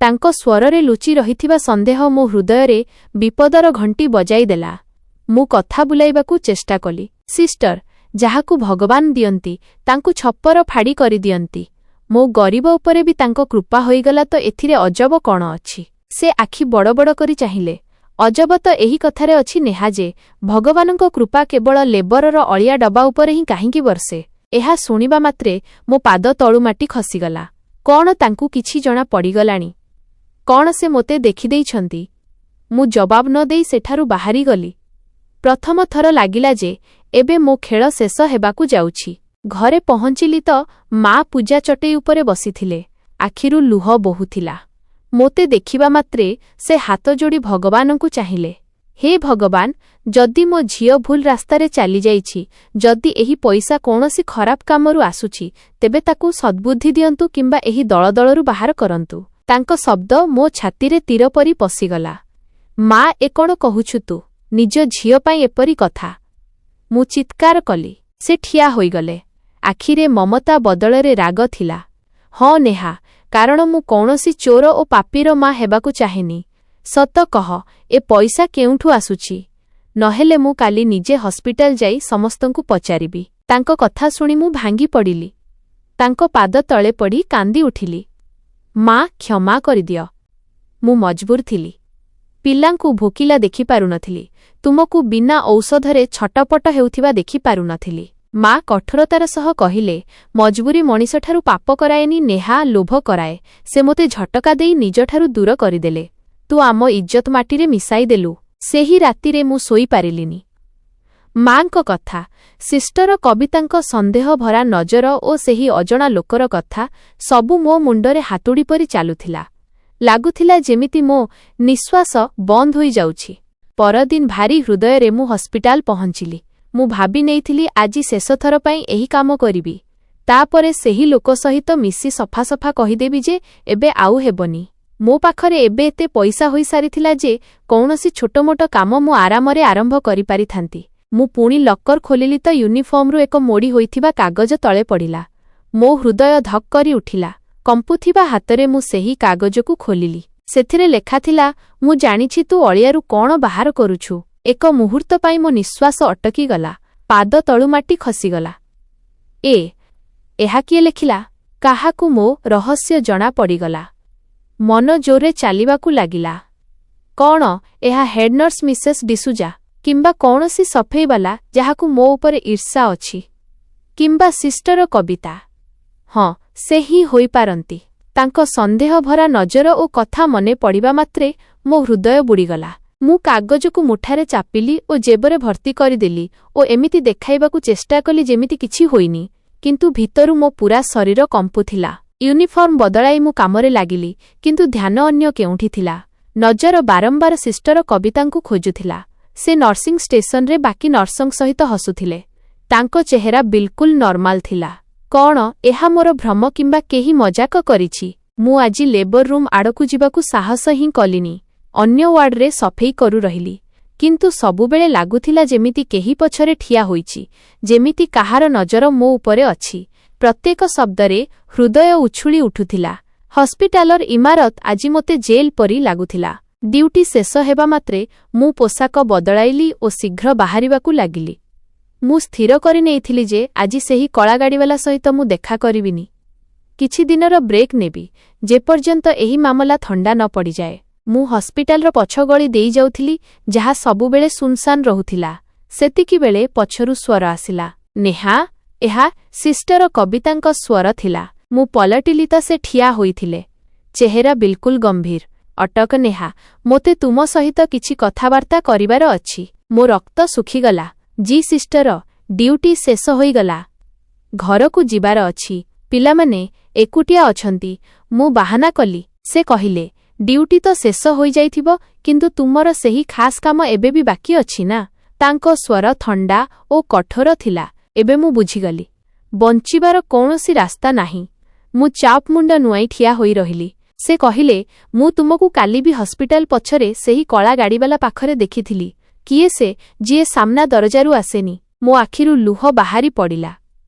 A: ତାଙ୍କ ସ୍ୱରରେ ଲୁଚି ରହିଥିବା ସନ୍ଦେହ ମୋ ହୃଦୟରେ ବିପଦର ଘଣ୍ଟି ବଜାଇ ଦେଲା। ମୁଁ କଥା ବୁଲାଇବାକୁ ଚେଷ୍ଟା କଲି। ସିଷ୍ଟର, ଯାହାକୁ ଭଗବାନ ଦିଅନ୍ତି, ତାଙ୍କୁ ଛପର ଫାଡ଼ି କରିଦିଅନ୍ତି। ମୋ ଗରିବ ଉପରେ ବି ତାଙ୍କ କୃପା ହୋଇଗଲା, ତ ଏଥିରେ ଅଜବ କ'ଣ ଅଛି? ସେ ଆଖି ବଡ଼ ବଡ଼ କରି ଚାହିଁଲେ। ଅଜବ ତ ଏହି କଥାରେ ଅଛି ନେହା ଯେ ଭଗବାନଙ୍କ କୃପା କେବଳ ଲେବରର ଅଳିଆ ଡବା ଉପରେ ହିଁ କାହିଁକି ବର୍ଷେ? ଏହା ଶୁଣିବା ମାତ୍ରେ ମୋ ପାଦ ତଳୁ ମାଟି ଖସିଗଲା। କ'ଣ ତାଙ୍କୁ କିଛି ଜଣା ପଡ଼ିଗଲାଣି? କ'ଣ ସେ ମୋତେ ଦେଖିଦେଇଛନ୍ତି? ମୁଁ ଜବାବ ନ ଦେଇ ସେଠାରୁ ବାହାରିଗଲି। ପ୍ରଥମ ଥର ଲାଗିଲା ଯେ ଏବେ ମୋ ଖେଳ ଶେଷ ହେବାକୁ ଯାଉଛି। ଘରେ ପହଞ୍ଚିଲି ତ ମା ପୂଜା ଚଟେଇ ଉପରେ ବସିଥିଲେ। ଆଖିରୁ ଲୁହ ବୋହୁଥିଲା। ମୋତେ ଦେଖିବା ମାତ୍ରେ ସେ ହାତ ଯୋଡ଼ି ଭଗବାନଙ୍କୁ ଚାହିଁଲେ। ହେ ଭଗବାନ, ଯଦି ମୋ ଝିଅ ଭୁଲ ରାସ୍ତାରେ ଚାଲିଯାଇଛି, ଯଦି ଏହି ପଇସା କୌଣସି ଖରାପ କାମରୁ ଆସୁଛି, ତେବେ ତାକୁ ସଦ୍ବୁଦ୍ଧି ଦିଅନ୍ତୁ କିମ୍ବା ଏହି ଦଳଦଳରୁ ବାହାର କରନ୍ତୁ। ତାଙ୍କ ଶବ୍ଦ ମୋ ଛାତିରେ ତୀର ପରି ପଶିଗଲା। ମା, ଏ କ'ଣ କହୁଛୁ ତୁ? ନିଜ ଝିଅ ପାଇଁ ଏପରି କଥା? ମୁଁ ଚିତ୍କାର କଲି। ସେ ଠିଆ ହୋଇଗଲେ। ଆଖିରେ ମମତା ବଦଳରେ ରାଗ ଥିଲା। ହଁ ନେହା, କାରଣ ମୁଁ କୌଣସି ଚୋର ଓ ପାପୀର ମା ହେବାକୁ ଚାହେଁନି। ସତ କହ, ଏ ପଇସା କେଉଁଠୁ ଆସୁଛି? ନହେଲେ ମୁଁ କାଲି ନିଜେ ହସ୍ପିଟାଲ ଯାଇ ସମସ୍ତଙ୍କୁ ପଚାରିବି। ତାଙ୍କ କଥା ଶୁଣି ମୁଁ ଭାଙ୍ଗି ପଡ଼ିଲି। ତାଙ୍କ ପାଦ ତଳେ ପଡ଼ି କାନ୍ଦି ଉଠିଲି। ମା, କ୍ଷମା କରିଦିଅ। ମୁଁ ମଜବୁର ଥିଲି। ପିଲାଙ୍କୁ ଭୋକିଲା ଦେଖିପାରୁନଥିଲି। ତୁମକୁ ବିନା ଔଷଧରେ ଛଟପଟ ହେଉଥିବା ଦେଖିପାରୁନଥିଲି। ମା କଠୋରତାର ସହ କହିଲେ, ମଜବୁରୀ ମଣିଷଠାରୁ ପାପ କରାଏନି ନେହା, ଲୋଭ କରାଏ। ସେ ମୋତେ ଝଟକା ଦେଇ ନିଜଠାରୁ ଦୂର କରିଦେଲେ। ତୁ ଆମ ଇଜ୍ଜତ ମାଟିରେ ମିଶାଇଦେଲୁ। ସେହି ରାତିରେ ମୁଁ ଶୋଇପାରିଲିନି। ମାଙ୍କ କଥା, ସିଷ୍ଟର କବିତାଙ୍କ ସନ୍ଦେହ ଭରା ନଜର ଓ ସେହି ଅଜଣା ଲୋକର କଥା ସବୁ ମୋ ମୁଣ୍ଡରେ ହାତୁଡ଼ି ପରି ଚାଲୁଥିଲା। ଲାଗୁଥିଲା ଯେମିତି ମୋ ନିଶ୍ୱାସ ବନ୍ଦ ହୋଇଯାଉଛି। ପରଦିନ ଭାରି ହୃଦୟରେ ମୁଁ ହସ୍ପିଟାଲ ପହଞ୍ଚିଲି। ମୁଁ ଭାବି ନେଇଥିଲି ଆଜି ଶେଷଥର ପାଇଁ ଏହି କାମ କରିବି। ତାପରେ ସେହି ଲୋକ ସହିତ ମିଶି ସଫାସଫା କହିଦେବି ଯେ ଏବେ ଆଉ ହେବନି। ମୋ ପାଖରେ ଏବେ ଏତେ ପଇସା ହୋଇସାରିଥିଲା ଯେ କୌଣସି ଛୋଟମୋଟ କାମ ମୁଁ ଆରାମରେ ଆରମ୍ଭ କରିପାରିଥାନ୍ତି। ମୁଁ ପୁଣି ଲକର ଖୋଲିଲି ତ ୟୁନିଫର୍ମରୁ ଏକ ମୋଡ଼ି ହୋଇଥିବା କାଗଜ ତଳେ ପଡ଼ିଲା। ମୋ ହୃଦୟ ଧକ୍ କରି ଉଠିଲା। କମ୍ପୁଥିବା ହାତରେ ମୁଁ ସେହି କାଗଜକୁ ଖୋଲିଲି। ସେଥିରେ ଲେଖାଥିଲା, ମୁଁ ଜାଣିଛି ତୁ ଅଳିଆରୁ କ'ଣ ବାହାର କରୁଛୁ। ଏକ ମୁହୂର୍ତ୍ତ ପାଇଁ ମୋ ନିଶ୍ୱାସ ଅଟକିଗଲା। ପାଦ ତଳୁ ମାଟି ଖସିଗଲା। ଏହା କିଏ ଲେଖିଲା? କାହାକୁ ମୋ ରହସ୍ୟ ଜଣା ପଡ଼ିଗଲା। ମନ ଜୋରରେ ଚାଲିବାକୁ ଲାଗିଲା। କ'ଣ ଏହା ହେଡ୍ନର୍ସ ମିସେସ୍ ଡିସୁଜା? କିମ୍ବା କୌଣସି ସଫେଇବାଲା ଯାହାକୁ ମୋ ଉପରେ ଈର୍ଷା ଅଛି? କିମ୍ବା ସିଷ୍ଟର କବିତା? ହଁ, ସେ ହିଁ ହୋଇପାରନ୍ତି। ତାଙ୍କ ସନ୍ଦେହଭରା ନଜର ଓ କଥା ମନେ ପଡ଼ିବା ମାତ୍ରେ ମୋ ହୃଦୟ ବୁଡ଼ିଗଲା। ମୁଁ କାଗଜକୁ ମୁଠାରେ ଚାପିଲି ଓ ଜେବରେ ଭର୍ତ୍ତି କରିଦେଲି ଓ ଏମିତି ଦେଖାଇବାକୁ ଚେଷ୍ଟା କଲି ଯେମିତି କିଛି ହୋଇନି, କିନ୍ତୁ ଭିତରୁ ମୋ ପୂରା ଶରୀର କମ୍ପୁଥିଲା। ୟୁନିଫର୍ମ ବଦଳାଇ ମୁଁ କାମରେ ଲାଗିଲି, କିନ୍ତୁ ଧ୍ୟାନ ଅନ୍ୟ କେଉଁଠି ଥିଲା। ନଜର ବାରମ୍ବାର ସିଷ୍ଟର କବିତାଙ୍କୁ ଖୋଜୁଥିଲା। ସେ ନର୍ସିଂ ଷ୍ଟେସନରେ ବାକି ନର୍ସଙ୍କ ସହିତ ହସୁଥିଲେ। ତାଙ୍କ ଚେହେରା ବିଲକୁଲ ନର୍ମାଲ ଥିଲା। କ'ଣ ଏହା ମୋର ଭ୍ରମ କିମ୍ବା କେହି ମଜାକ କରିଛି? ମୁଁ ଆଜି ଲେବର ରୁମ୍ ଆଡ଼କୁ ଯିବାକୁ ସାହସ ହିଁ କଲିନି। ଅନ୍ୟ ୱାର୍ଡରେ ସଫେଇ କରୁ ରହିଲି, କିନ୍ତୁ ସବୁବେଳେ ଲାଗୁଥିଲା ଯେମିତି କେହି ପଛରେ ଠିଆ ହୋଇଛି, ଯେମିତି କାହାର ନଜର ମୋ ଉପରେ ଅଛି। ପ୍ରତ୍ୟେକ ଶବ୍ଦରେ ହୃଦୟ ଉଛୁଳି ଉଠୁଥିଲା। ହସ୍ପିଟାଲର ଇମାରତ ଆଜି ମୋତେ ଜେଲ୍ ପରି ଲାଗୁଥିଲା। ଡ୍ୟୁଟି ଶେଷ ହେବା ମାତ୍ରେ ମୁଁ ପୋଷାକ ବଦଳାଇଲି ଓ ଶୀଘ୍ର ବାହାରିବାକୁ ଲାଗିଲି। ମୁଁ ସ୍ଥିର କରିନେଇଥିଲି ଯେ ଆଜି ସେହି କଳାଗାଡ଼ିବାଲା ସହିତ ମୁଁ ଦେଖା କରିବିନି। କିଛି ଦିନର ବ୍ରେକ୍ ନେବି, ଯେପର୍ଯ୍ୟନ୍ତ ଏହି ମାମଲା ଥଣ୍ଡା ନ ପଡ଼ିଯାଏ। ମୁଁ ହସ୍ପିଟାଲର ପଛ ଗଳି ଦେଇଯାଉଥିଲି, ଯାହା ସବୁବେଳେ ସୁନସାନ୍ ରହୁଥିଲା। ସେତିକିବେଳେ ପଛରୁ ସ୍ୱର ଆସିଲା, ନେହା। ଏହା ସିଷ୍ଟର କବିତାଙ୍କ ସ୍ୱର ଥିଲା। ମୁଁ ପଲଟିଲି ତ ସେ ଠିଆ ହୋଇଥିଲେ, ଚେହେରା ବିଲକୁଲ ଗମ୍ଭୀର। ଅଟକ ନେହା, ମୋତେ ତୁମ ସହିତ କିଛି କଥାବାର୍ତ୍ତା କରିବାର ଅଛି। ମୋ ରକ୍ତ ଶୁଖିଗଲା। ଜି ସିଷ୍ଟର, ଡ୍ୟୁଟି ଶେଷ ହୋଇଗଲା। ଘରକୁ ଯିବାର ଅଛି। ପିଲାମାନେ ଏକୁଟିଆ ଅଛନ୍ତି। ମୁଁ ବାହାନା କଲି। ସେ କହିଲେ, ଡ୍ୟୁଟି ତ ଶେଷ ହୋଇଯାଇଥିବ, କିନ୍ତୁ ତୁମର ସେହି ଖାସ୍ କାମ ଏବେ ବି ବାକି ଅଛି ନା? ତାଙ୍କ ସ୍ୱର ଥଣ୍ଡା ଓ କଠୋର ଥିଲା। ଏବେ ମୁଁ ବୁଝିଗଲି, ବଞ୍ଚିବାର କୌଣସି ରାସ୍ତା ନାହିଁ। ମୁଁ ଚାପ୍ ମୁଣ୍ଡ ନୁଆଁଇ ଠିଆ ହୋଇ ରହିଲି। ସେ କହିଲେ, ମୁଁ ତୁମକୁ କାଲି ବି ହସ୍ପିଟାଲ ପଛରେ ସେହି କଳା ଗାଡ଼ିବାଲା ପାଖରେ ଦେଖିଥିଲି। କିଏ ସେ, ଯିଏ ସାମ୍ନା ଦରଜାରୁ ଆସେନି? ମୋ ଆଖିରୁ ଲୁହ ବାହାରି ପଡ଼ିଲା।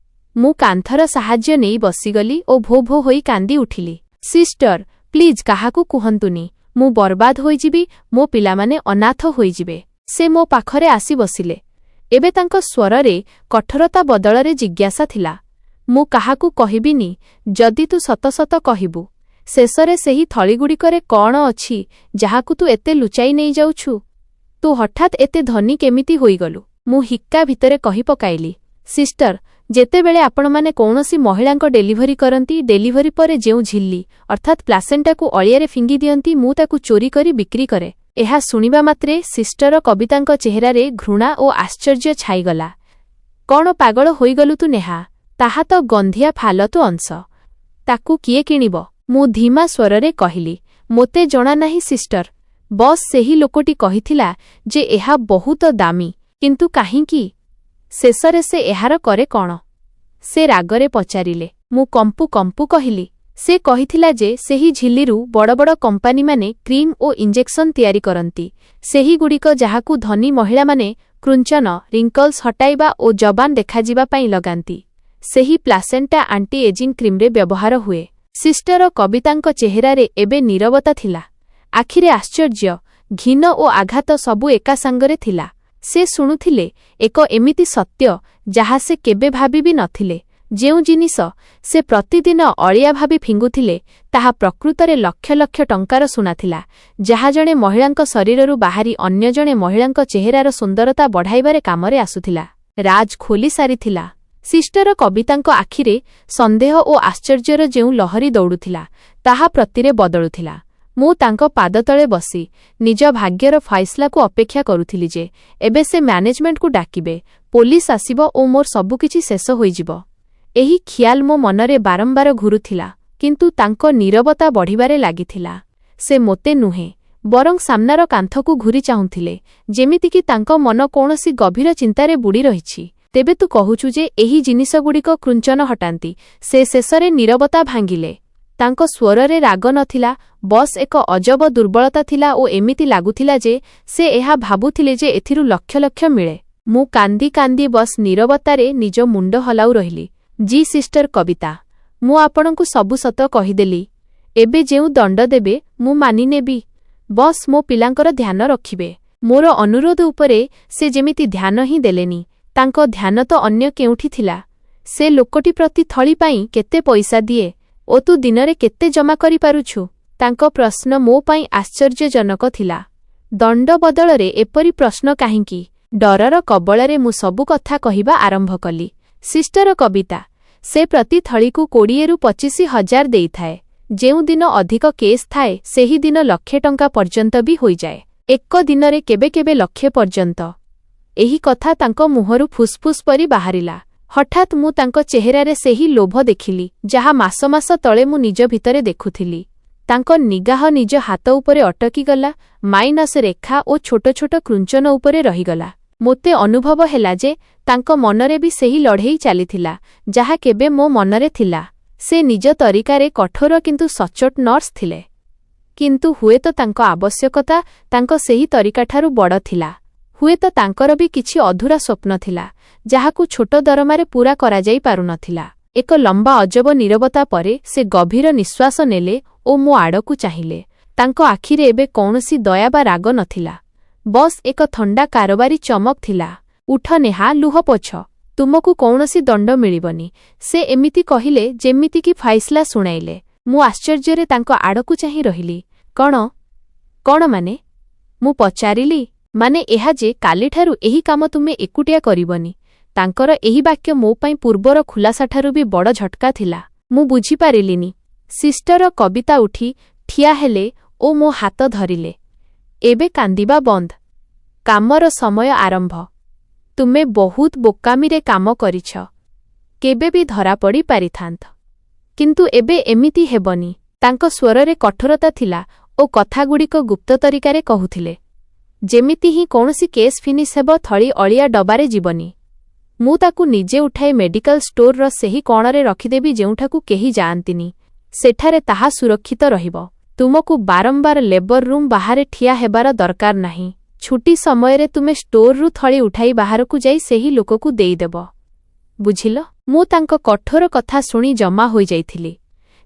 A: ମୁଁ କାନ୍ଥର ସାହାଯ୍ୟ ନେଇ ବସିଗଲି ଓ ଭୋ ଭୋ ହୋଇ କାନ୍ଦି ଉଠିଲି। ସିଷ୍ଟର, ପ୍ଲିଜ୍ କାହାକୁ କୁହନ୍ତୁନି। ମୁଁ ବର୍ବାଦ ହୋଇଯିବି। ମୋ ପିଲାମାନେ ଅନାଥ ହୋଇଯିବେ। ସେ ମୋ ପାଖରେ ଆସି ବସିଲେ। ଏବେ ତାଙ୍କ ସ୍ୱରରେ କଠୋରତା ବଦଳରେ ଜିଜ୍ଞାସା ଥିଲା। ମୁଁ କାହାକୁ କହିବିନି। ଯଦି ତୁ ସତ ସତ କହିବୁ, ଶେଷରେ ସେହି ଥଳିଗୁଡ଼ିକରେ କ'ଣ ଅଛି ଯାହାକୁ ତୁ ଏତେ ଲୁଚାଇ ନେଇଯାଉଛୁ? ତୁ ହଠାତ୍ ଏତେ ଧନୀ କେମିତି ହୋଇଗଲୁ? ମୁଁ ହିକ୍କା ଭିତରେ କହି ପକାଇଲି, ସିଷ୍ଟର, ଯେତେବେଳେ ଆପଣମାନେ କୌଣସି ମହିଳାଙ୍କ ଡେଲିଭରି କରନ୍ତି, ଡେଲିଭରି ପରେ ଯେଉଁ ଝିଲ୍ଲି ଅର୍ଥାତ୍ ପ୍ଲାସେଣ୍ଟାକୁ ଅଳିଆରେ ଫିଙ୍ଗି ଦିଅନ୍ତି, ମୁଁ ତାକୁ ଚୋରି କରି ବିକ୍ରି କରେ। ଏହା ଶୁଣିବା ମାତ୍ରେ ସିଷ୍ଟର କବିତାଙ୍କ ଚେହେରାରେ ଘୃଣା ଓ ଆଶ୍ଚର୍ଯ୍ୟ ଛାଇଗଲା। କ'ଣ ପାଗଳ ହୋଇଗଲୁ ତୁ ନେହା? ତାହା ତ ଗନ୍ଧିଆ ଫାଲତୁ ଅଂଶ। ତାକୁ କିଏ କିଣିବ? ମୁଁ ଧୀମା ସ୍ୱରରେ କହିଲି, ମୋତେ ଜଣାନାହିଁ ସିଷ୍ଟର। ବସ୍ ସେହି ଲୋକଟି କହିଥିଲା ଯେ ଏହା ବହୁତ ଦାମୀ। କିନ୍ତୁ କାହିଁକି? ଶେଷରେ ସେ ଏହାର କରେ କ'ଣ? ସେ ରାଗରେ ପଚାରିଲେ। ମୁଁ କମ୍ପୁ କମ୍ପୁ କହିଲି, ସେ କହିଥିଲା ଯେ ସେହି ଝିଲ୍ଲିରୁ ବଡ଼ ବଡ଼ କମ୍ପାନୀମାନେ କ୍ରିମ୍ ଓ ଇଞ୍ଜେକ୍ସନ ତିଆରି କରନ୍ତି। ସେହିଗୁଡ଼ିକ ଯାହାକୁ ଧନୀ ମହିଳାମାନେ କ୍ରୁଞ୍ଚନ, ରିଙ୍କଲ୍ସ ହଟାଇବା ଓ ଯବାନ ଦେଖାଯିବା ପାଇଁ ଲଗାନ୍ତି। ସେହି ପ୍ଲାସେଣ୍ଟା ଆଣ୍ଟି ଏଜିଂ କ୍ରିମ୍ରେ ବ୍ୟବହାର ହୁଏ। ସିଷ୍ଟର କବିତାଙ୍କ ଚେହେରାରେ ଏବେ ନୀରବତା ଥିଲା। ଆଖିରେ ଆଶ୍ଚର୍ଯ୍ୟ, ଘିନ ଓ ଆଘାତ ସବୁ ଏକା ସାଙ୍ଗରେ ଥିଲା। ସେ ଶୁଣୁଥିଲେ ଏକ ଏମିତି ସତ୍ୟ ଯାହା ସେ କେବେ ଭାବି ବି ନଥିଲେ। ଯେଉଁ ଜିନିଷ ସେ ପ୍ରତିଦିନ ଅଳିଆ ଭାବି ଫିଙ୍ଗୁଥିଲେ, ତାହା ପ୍ରକୃତରେ ଲକ୍ଷ ଲକ୍ଷ ଟଙ୍କାର ସୁନା ଥିଲା, ଯାହା ଜଣେ ମହିଳାଙ୍କ ଶରୀରରୁ ବାହାରି ଅନ୍ୟ ଜଣେ ମହିଳାଙ୍କ ଚେହେରାର ସୁନ୍ଦରତା ବଢ଼ାଇବାରେ କାମରେ ଆସୁଥିଲା। ରାଜ ଖୋଲି ସାରିଥିଲା। ସିଷ୍ଟର କବିତାଙ୍କ ଆଖିରେ ସନ୍ଦେହ ଓ ଆଶ୍ଚର୍ଯ୍ୟର ଯେଉଁ ଲହରୀ ଦୌଡ଼ୁଥିଲା, ତାହା ପ୍ରତିରେ ବଦଳୁଥିଲା। ମୁଁ ତାଙ୍କ ପାଦତଳେ ବସି ନିଜ ଭାଗ୍ୟର ଫଇସଲାକୁ ଅପେକ୍ଷା କରୁଥିଲି ଯେ ଏବେ ସେ ମ୍ୟାନେଜମେଣ୍ଟକୁ ଡାକିବେ, ପୋଲିସ ଆସିବ ଓ ମୋର ସବୁକିଛି ଶେଷ ହୋଇଯିବ। ଏହି ଖିଆଲ ମୋ ମନରେ ବାରମ୍ବାର ଘୁରୁଥିଲା, କିନ୍ତୁ ତାଙ୍କ ନୀରବତା ବଢ଼ିବାରେ ଲାଗିଥିଲା। ସେ ମୋତେ ନୁହେଁ, ବରଂ ସାମ୍ନାର କାନ୍ଥକୁ ଘୁରି ଚାହୁଁଥିଲେ, ଯେମିତିକି ତାଙ୍କ ମନ କୌଣସି ଗଭୀର ଚିନ୍ତାରେ ବୁଡ଼ି ରହିଛି। ତେବେ ତୁ କହୁଛୁ ଯେ ଏହି ଜିନିଷଗୁଡ଼ିକ କ୍ରୁଞ୍ଚନ ହଟାନ୍ତି? ସେ ଶେଷରେ ନୀରବତା ଭାଙ୍ଗିଲେ। ତାଙ୍କ ସ୍ୱରରେ ରାଗ ନଥିଲା, ବସ୍ ଏକ ଅଜବ ଦୁର୍ବଳତା ଥିଲା ଓ ଏମିତି ଲାଗୁଥିଲା ଯେ ସେ ଏହା ଭାବୁଥିଲେ ଯେ ଏଥିରୁ ଲକ୍ଷ ଲକ୍ଷ ମିଳେ। ମୁଁ କାନ୍ଦି କାନ୍ଦି ବସ୍ ନୀରବତାରେ ନିଜ ମୁଣ୍ଡ ହଲାଉ ରହିଲି। ଜି ସିଷ୍ଟର କବିତା, ମୁଁ ଆପଣଙ୍କୁ ସବୁ ସତ କହିଦେଲି। ଏବେ ଯେଉଁ ଦଣ୍ଡ ଦେବେ ମୁଁ ମାନିନେବି। ବସ୍ ମୋ ପିଲାଙ୍କର ଧ୍ୟାନ ରଖିବେ। ମୋର ଅନୁରୋଧ ଉପରେ ସେ ଯେମିତି ଧ୍ୟାନ ହିଁ ଦେଲେନି। ତାଙ୍କ ଧ୍ୟାନ ତ ଅନ୍ୟ କେଉଁଠି ଥିଲା। ସେ ଲୋକଟି ପ୍ରତି ଥଳି ପାଇଁ କେତେ ପଇସା ଦିଏ ଓ ତୁ ଦିନରେ କେତେ ଜମା କରିପାରୁଛୁ? ତାଙ୍କ ପ୍ରଶ୍ନ ମୋ ପାଇଁ ଆଶ୍ଚର୍ଯ୍ୟଜନକ ଥିଲା। ଦଣ୍ଡ ବଦଳରେ ଏପରି ପ୍ରଶ୍ନ କାହିଁକି? ଡରର କବଳରେ ମୁଁ ସବୁ କଥା କହିବା ଆରମ୍ଭ କଲି। ସିଷ୍ଟର କବିତା, ସେ ପ୍ରତି ଥଳିକୁ 20ରୁ 25,000 ଦେଇଥାଏ। ଯେଉଁଦିନ ଅଧିକ କେସ୍ ଥାଏ ସେହିଦିନ ଲକ୍ଷେ ଟଙ୍କା ପର୍ଯ୍ୟନ୍ତ ବି ହୋଇଯାଏ। ଏକ ଦିନରେ କେବେ କେବେ ଲକ୍ଷେ ପର୍ଯ୍ୟନ୍ତ। ଏହି କଥା ତାଙ୍କ ମୁହଁରୁ ଫୁସ୍ଫୁସ୍ ପରି ବାହାରିଲା। ହଠାତ୍ ମୁଁ ତାଙ୍କ ଚେହେରାରେ ସେହି ଲୋଭ ଦେଖିଲି ଯାହା ମାସ ମାସ ତଳେ ମୁଁ ନିଜ ଭିତରେ ଦେଖୁଥିଲି। ତାଙ୍କ ନିଗାହ ନିଜ ହାତ ଉପରେ ଅଟକିଗଲା, ମାଇନସ୍ ରେଖା ଓ ଛୋଟ ଛୋଟ କୃଞ୍ଚନ ଉପରେ ରହିଗଲା। ମୋତେ ଅନୁଭବ ହେଲା ଯେ ତାଙ୍କ ମନରେ ବି ସେହି ଲଢ଼େଇ ଚାଲିଥିଲା ଯାହା କେବେ ମୋ ମନରେ ଥିଲା। ସେ ନିଜ ତରିକାରେ କଠୋର କିନ୍ତୁ ସଚ୍ଚୋଟ ନର୍ସ ଥିଲେ। କିନ୍ତୁ ହୁଏତ ତାଙ୍କ ଆବଶ୍ୟକତା ତାଙ୍କ ସେହି ତରିକାଠାରୁ ବଡ଼ ଥିଲା। ହୁଏତ ତାଙ୍କର ବି କିଛି ଅଧୁରା ସ୍ୱପ୍ନ ଥିଲା ଯାହାକୁ ଛୋଟ ଦରମାରେ ପୂରା କରାଯାଇ ପାରୁନଥିଲା। ଏକ ଲମ୍ବା ଅଜବ ନୀରବତା ପରେ ସେ ଗଭୀର ନିଶ୍ୱାସ ନେଲେ ଓ ମୋ ଆଡ଼କୁ ଚାହିଁଲେ। ତାଙ୍କ ଆଖିରେ ଏବେ କୌଣସି ଦୟା ବା ରାଗ ନଥିଲା, ବସ୍ ଏକ ଥଣ୍ଡା କାରବାରୀ ଚମକ ଥିଲା। ଉଠ ନେହା, ଲୁହ ପୋଛ। ତୁମକୁ କୌଣସି ଦଣ୍ଡ ମିଳିବନି। ସେ ଏମିତି କହିଲେ ଯେମିତିକି ଫାଇସଲା ଶୁଣାଇଲେ। ମୁଁ ଆଶ୍ଚର୍ଯ୍ୟରେ ତାଙ୍କ ଆଡ଼କୁ ଚାହିଁ ରହିଲି। କଣ ମାନେ? ମୁଁ ପଚାରିଲି। ମାନେ ଏହା ଯେ କାଲିଠାରୁ ଏହି କାମ ତୁମେ ଏକୁଟିଆ କରିବନି। ତାଙ୍କର ଏହି ବାକ୍ୟ ମୋ ପାଇଁ ପୂର୍ବର ଖୁଲାସାଠାରୁ ବି ବଡ଼ ଝଟକା ଥିଲା। ମୁଁ ବୁଝିପାରିଲିନି। ସିଷ୍ଟର କବିତା ଉଠି ଠିଆ ହେଲେ ଓ ମୋ ହାତ ଧରିଲେ। ଏବେ କାନ୍ଦିବା ବନ୍ଦ। କାମର ସମୟ ଆରମ୍ଭ। ତୁମେ ବହୁତ ବୋକାମିରେ କାମ କରିଛ। କେବେ ବି ଧରାପଡ଼ି ପାରିଥାନ୍ତ। କିନ୍ତୁ ଏବେ ଏମିତି ହେବନି। ତାଙ୍କ ସ୍ୱରରେ କଠୋରତା ଥିଲା ଓ କଥାଗୁଡ଼ିକ ଗୁପ୍ତ ତରିକାରେ କହୁଥିଲେ। ଯେମିତି ହିଁ କୌଣସି କେସ୍ ଫିନିଶ୍ ହେବ, ଥଳି ଅଳିଆ ଡବାରେ ଯିବନି। ମୁଁ ତାକୁ ନିଜେ ଉଠାଇ ମେଡିକାଲ ଷ୍ଟୋରର ସେହି କଣରେ ରଖିଦେବି ଯେଉଁଠାକୁ କେହି ଯାଆନ୍ତିନି। ସେଠାରେ ତାହା ସୁରକ୍ଷିତ ରହିବ। ତୁମକୁ ବାରମ୍ବାର ଲେବର ରୁମ୍ ବାହାରେ ଠିଆ ହେବାର ଦରକାର ନାହିଁ। ଛୁଟି ସମୟରେ ତୁମେ ଷ୍ଟୋରରୁ ଥଳି ଉଠାଇ ବାହାରକୁ ଯାଇ ସେହି ଲୋକକୁ ଦେଇଦେବ। ବୁଝିଲ? ମୁଁ ତାଙ୍କ କଠୋର କଥା ଶୁଣି ଜମା ହୋଇଯାଇଥିଲି।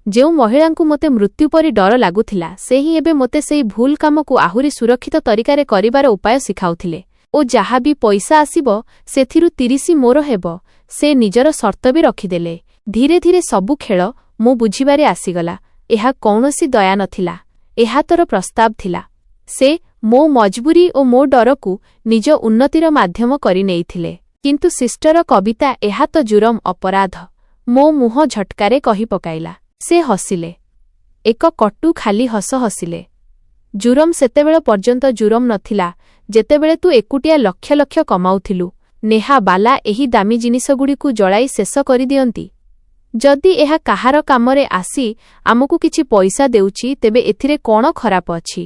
A: ଯେଉଁ ମହିଳାଙ୍କୁ ମୋତେ ମୃତ୍ୟୁ ପରି ଡର ଲାଗୁଥିଲା ସେ ହିଁ ଏବେ ମୋତେ ସେହି ଭୁଲ କାମକୁ ଆହୁରି ସୁରକ୍ଷିତ ତରିକାରେ କରିବାର ଉପାୟ ଶିଖାଉଥିଲେ। ଓ ଯାହା ବି ପଇସା ଆସିବ ସେଥିରୁ 30 ମୋର ହେବ, ସେ ନିଜର ସର୍ତ୍ତ ବି ରଖିଦେଲେ। ଧୀରେ ଧୀରେ ସବୁ ଖେଳ ମୁଁ ବୁଝିବାରେ ଆସିଗଲା। ଏହା କୌଣସି ଦୟା ନଥିଲା, ଏହା ତୋର ପ୍ରସ୍ତାବ ଥିଲା। ସେ ମୋ ମଜବୁରି ଓ ମୋ ଡରକୁ ନିଜ ଉନ୍ନତିର ମାଧ୍ୟମ କରି ନେଇଥିଲେ। କିନ୍ତୁ ସିଷ୍ଟର କବିତା, ଏହା ତ ଜୁରମ ଅପରାଧ। ମୋ ମୁହଁ ଝଟକାରେ କହି ପକାଇଲା। ସେ ହସିଲେ। ଏକ କଟୁ ଖାଲି ହସ ହସିଲେ। ଜୁରମ ସେତେବେଳ ପର୍ଯ୍ୟନ୍ତ ଜୁରମ ନଥିଲା ଯେତେବେଳେ ତୁ ଏକୁଟିଆ ଲକ୍ଷ ଲକ୍ଷ କମାଉଥିଲୁ। ନେହା ବାଲା ଏହି ଦାମୀ ଜିନିଷଗୁଡ଼ିକୁ ଜଳାଇ ଶେଷ କରିଦିଅନ୍ତି। ଯଦି ଏହା କାହାର କାମରେ ଆସି ଆମକୁ କିଛି ପଇସା ଦେଉଛି ତେବେ ଏଥିରେ କ'ଣ ଖରାପ ଅଛି?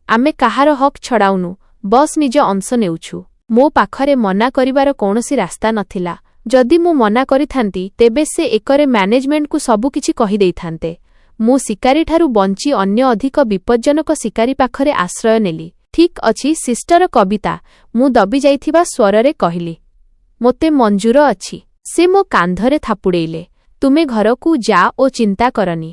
A: ଆମେ କାହାର ହକ୍ ଛଡ଼ାଉନୁ, ବସ୍ ନିଜ ଅଂଶ ନେଉଛୁ। ମୋ ପାଖରେ ମନା କରିବାର କୌଣସି ରାସ୍ତା ନଥିଲା। ଯଦି ମୁଁ ମନା କରିଥାନ୍ତି ତେବେ ସେ ଏକରେ ମ୍ୟାନେଜମେଣ୍ଟକୁ ସବୁକିଛି କହିଦେଇଥାନ୍ତେ। ମୁଁ ଶିକାରୀଠାରୁ ବଞ୍ଚି ଅନ୍ୟ ଅଧିକ ବିପଜ୍ଜନକ ଶିକାରୀ ପାଖରେ ଆଶ୍ରୟ ନେଲି। ଠିକ୍ ଅଛି ସିଷ୍ଟର କବିତା, ମୁଁ ଦବିଯାଇଥିବା ସ୍ୱରରେ କହିଲି। ମୋତେ ମଞ୍ଜୁର ଅଛି। ସେ ମୋ କାନ୍ଧରେ ଥାପୁଡ଼େଇଲେ। ତୁମେ ଘରକୁ ଯା ଓ ଚିନ୍ତା କରନି।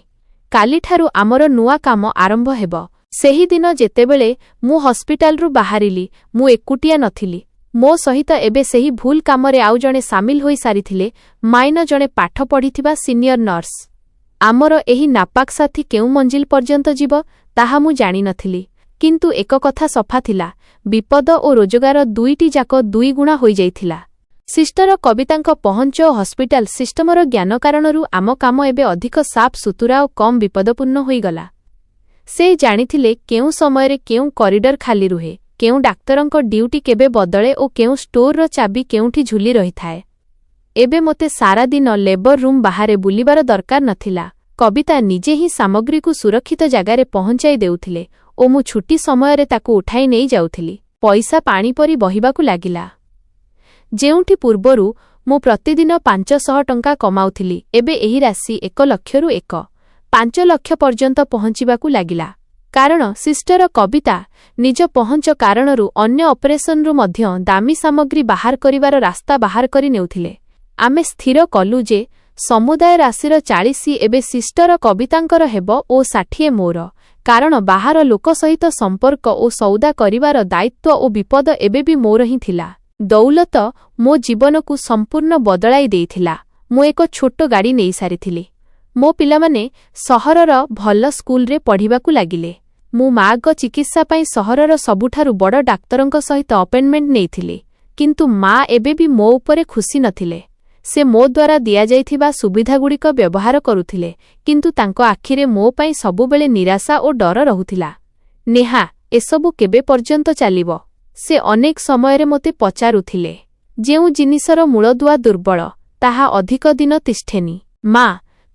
A: କାଲିଠାରୁ ଆମର ନୂଆ କାମ ଆରମ୍ଭ ହେବ। ସେହିଦିନ ଯେତେବେଳେ ମୁଁ ହସ୍ପିଟାଲରୁ ବାହାରିଲି ମୁଁ ଏକୁଟିଆ ନଥିଲି। ମୋ ସହିତ ଏବେ ସେହି ଭୁଲ କାମରେ ଆଉ ଜଣେ ସାମିଲ ହୋଇ ସାରିଥିଲେ, ମାଇନ ଜଣେ ପାଠ ପଢ଼ିଥିବା ସିନିୟର ନର୍ସ। ଆମର ଏହି ନାପାକ ସାଥୀ କେଉଁ ମଞ୍ଜିଲ ପର୍ଯ୍ୟନ୍ତ ଯିବ ତାହା ମୁଁ ଜାଣିନଥିଲି। କିନ୍ତୁ ଏକ କଥା ସଫା ଥିଲା, ବିପଦ ଓ ରୋଜଗାର ଦୁଇଟି ଯାକ ଦୁଇଗୁଣା ହୋଇଯାଇଥିଲା। ସିଷ୍ଟର କବିତାଙ୍କ ପହଞ୍ଚ ଓ ହସ୍ପିଟାଲ ସିଷ୍ଟମର ଜ୍ଞାନ କାରଣରୁ ଆମ କାମ ଏବେ ଅଧିକ ସାଫ୍ ସୁତୁରା ଓ କମ୍ ବିପଦପୂର୍ଣ୍ଣ ହୋଇଗଲା। ସେ ଜାଣିଥିଲେ କେଉଁ ସମୟରେ କେଉଁ କରିଡର ଖାଲି ରୁହେ, କେଉଁ ଡାକ୍ତରଙ୍କ ଡ୍ୟୁଟି କେବେ ବଦଳେ ଓ କେଉଁ ଷ୍ଟୋରର ଚାବି କେଉଁଠି ଝୁଲି ରହିଥାଏ। ଏବେ ମୋତେ ସାରାଦିନ ଲେବର ରୁମ୍ ବାହାରେ ବୁଲିବାର ଦରକାର ନଥିଲା। କବିତା ନିଜେ ହିଁ ସାମଗ୍ରୀକୁ ସୁରକ୍ଷିତ ଜାଗାରେ ପହଞ୍ଚାଇ ଦେଉଥିଲେ ଓ ମୁଁ ଛୁଟି ସମୟରେ ତାକୁ ଉଠାଇ ନେଇ ଯାଉଥିଲି। ପଇସା ପାଣି ପରି ବହିବାକୁ ଲାଗିଲା। ଯେଉଁଠି ପୂର୍ବରୁ ମୁଁ ପ୍ରତିଦିନ 500 ଟଙ୍କା କମାଉଥିଲି, ଏବେ ଏହି ରାଶି 1 ଲକ୍ଷରୁ 1.5 ଲକ୍ଷ ପର୍ଯ୍ୟନ୍ତ ପହଞ୍ଚିବାକୁ ଲାଗିଲା। କାରଣ ସିଷ୍ଟର କବିତା ନିଜ ପହଞ୍ଚ କାରଣରୁ ଅନ୍ୟ ଅପରେସନରୁ ମଧ୍ୟ ଦାମୀ ସାମଗ୍ରୀ ବାହାର କରିବାର ରାସ୍ତା ବାହାର କରି ନେଉଥିଲେ। ଆମେ ସ୍ଥିର କଲୁ ଯେ ସମୁଦାୟ ରାଶିର 40 ଏବେ ସିଷ୍ଟର କବିତାଙ୍କର ହେବ ଓ 60 ମୋର, କାରଣ ବାହାର ଲୋକ ସହିତ ସମ୍ପର୍କ ଓ ସୌଦା କରିବାର ଦାୟିତ୍ୱ ଓ ବିପଦ ଏବେ ବି ମୋର ହିଁ ଥିଲା। ଦୌଲତ ମୋ ଜୀବନକୁ ସମ୍ପୂର୍ଣ୍ଣ ବଦଳାଇ ଦେଇଥିଲା। ମୁଁ ଏକ ଛୋଟ ଗାଡ଼ି ନେଇସାରିଥିଲି। ମୋ ପିଲାମାନେ ସହରର ଭଲ ସ୍କୁଲରେ ପଢ଼ିବାକୁ ଲାଗିଲେ। ମୁଁ ମା'ଙ୍କ ଚିକିତ୍ସା ପାଇଁ ସହରର ସବୁଠାରୁ ବଡ଼ ଡାକ୍ତରଙ୍କ ସହିତ ଆପଏଣ୍ଟମେଣ୍ଟ ନେଇଥିଲି। କିନ୍ତୁ ମା ଏବେ ବି ମୋ ଉପରେ ଖୁସି ନଥିଲେ। ସେ ମୋ ଦ୍ୱାରା ଦିଆଯାଇଥିବା ସୁବିଧାଗୁଡ଼ିକ ବ୍ୟବହାର କରୁଥିଲେ, କିନ୍ତୁ ତାଙ୍କ ଆଖିରେ ମୋ ପାଇଁ ସବୁବେଳେ ନିରାଶା ଓ ଡର ରହୁଥିଲା। ନେହା, ଏସବୁ କେବେ ପର୍ଯ୍ୟନ୍ତ ଚାଲିବ? ସେ ଅନେକ ସମୟରେ ମୋତେ ପଚାରୁଥିଲେ। ଯେଉଁ ଜିନିଷର ମୂଳଦୁଆ ଦୁର୍ବଳ, ତାହା ଅଧିକ ଦିନ ତିଷ୍ଠେନି। ମା,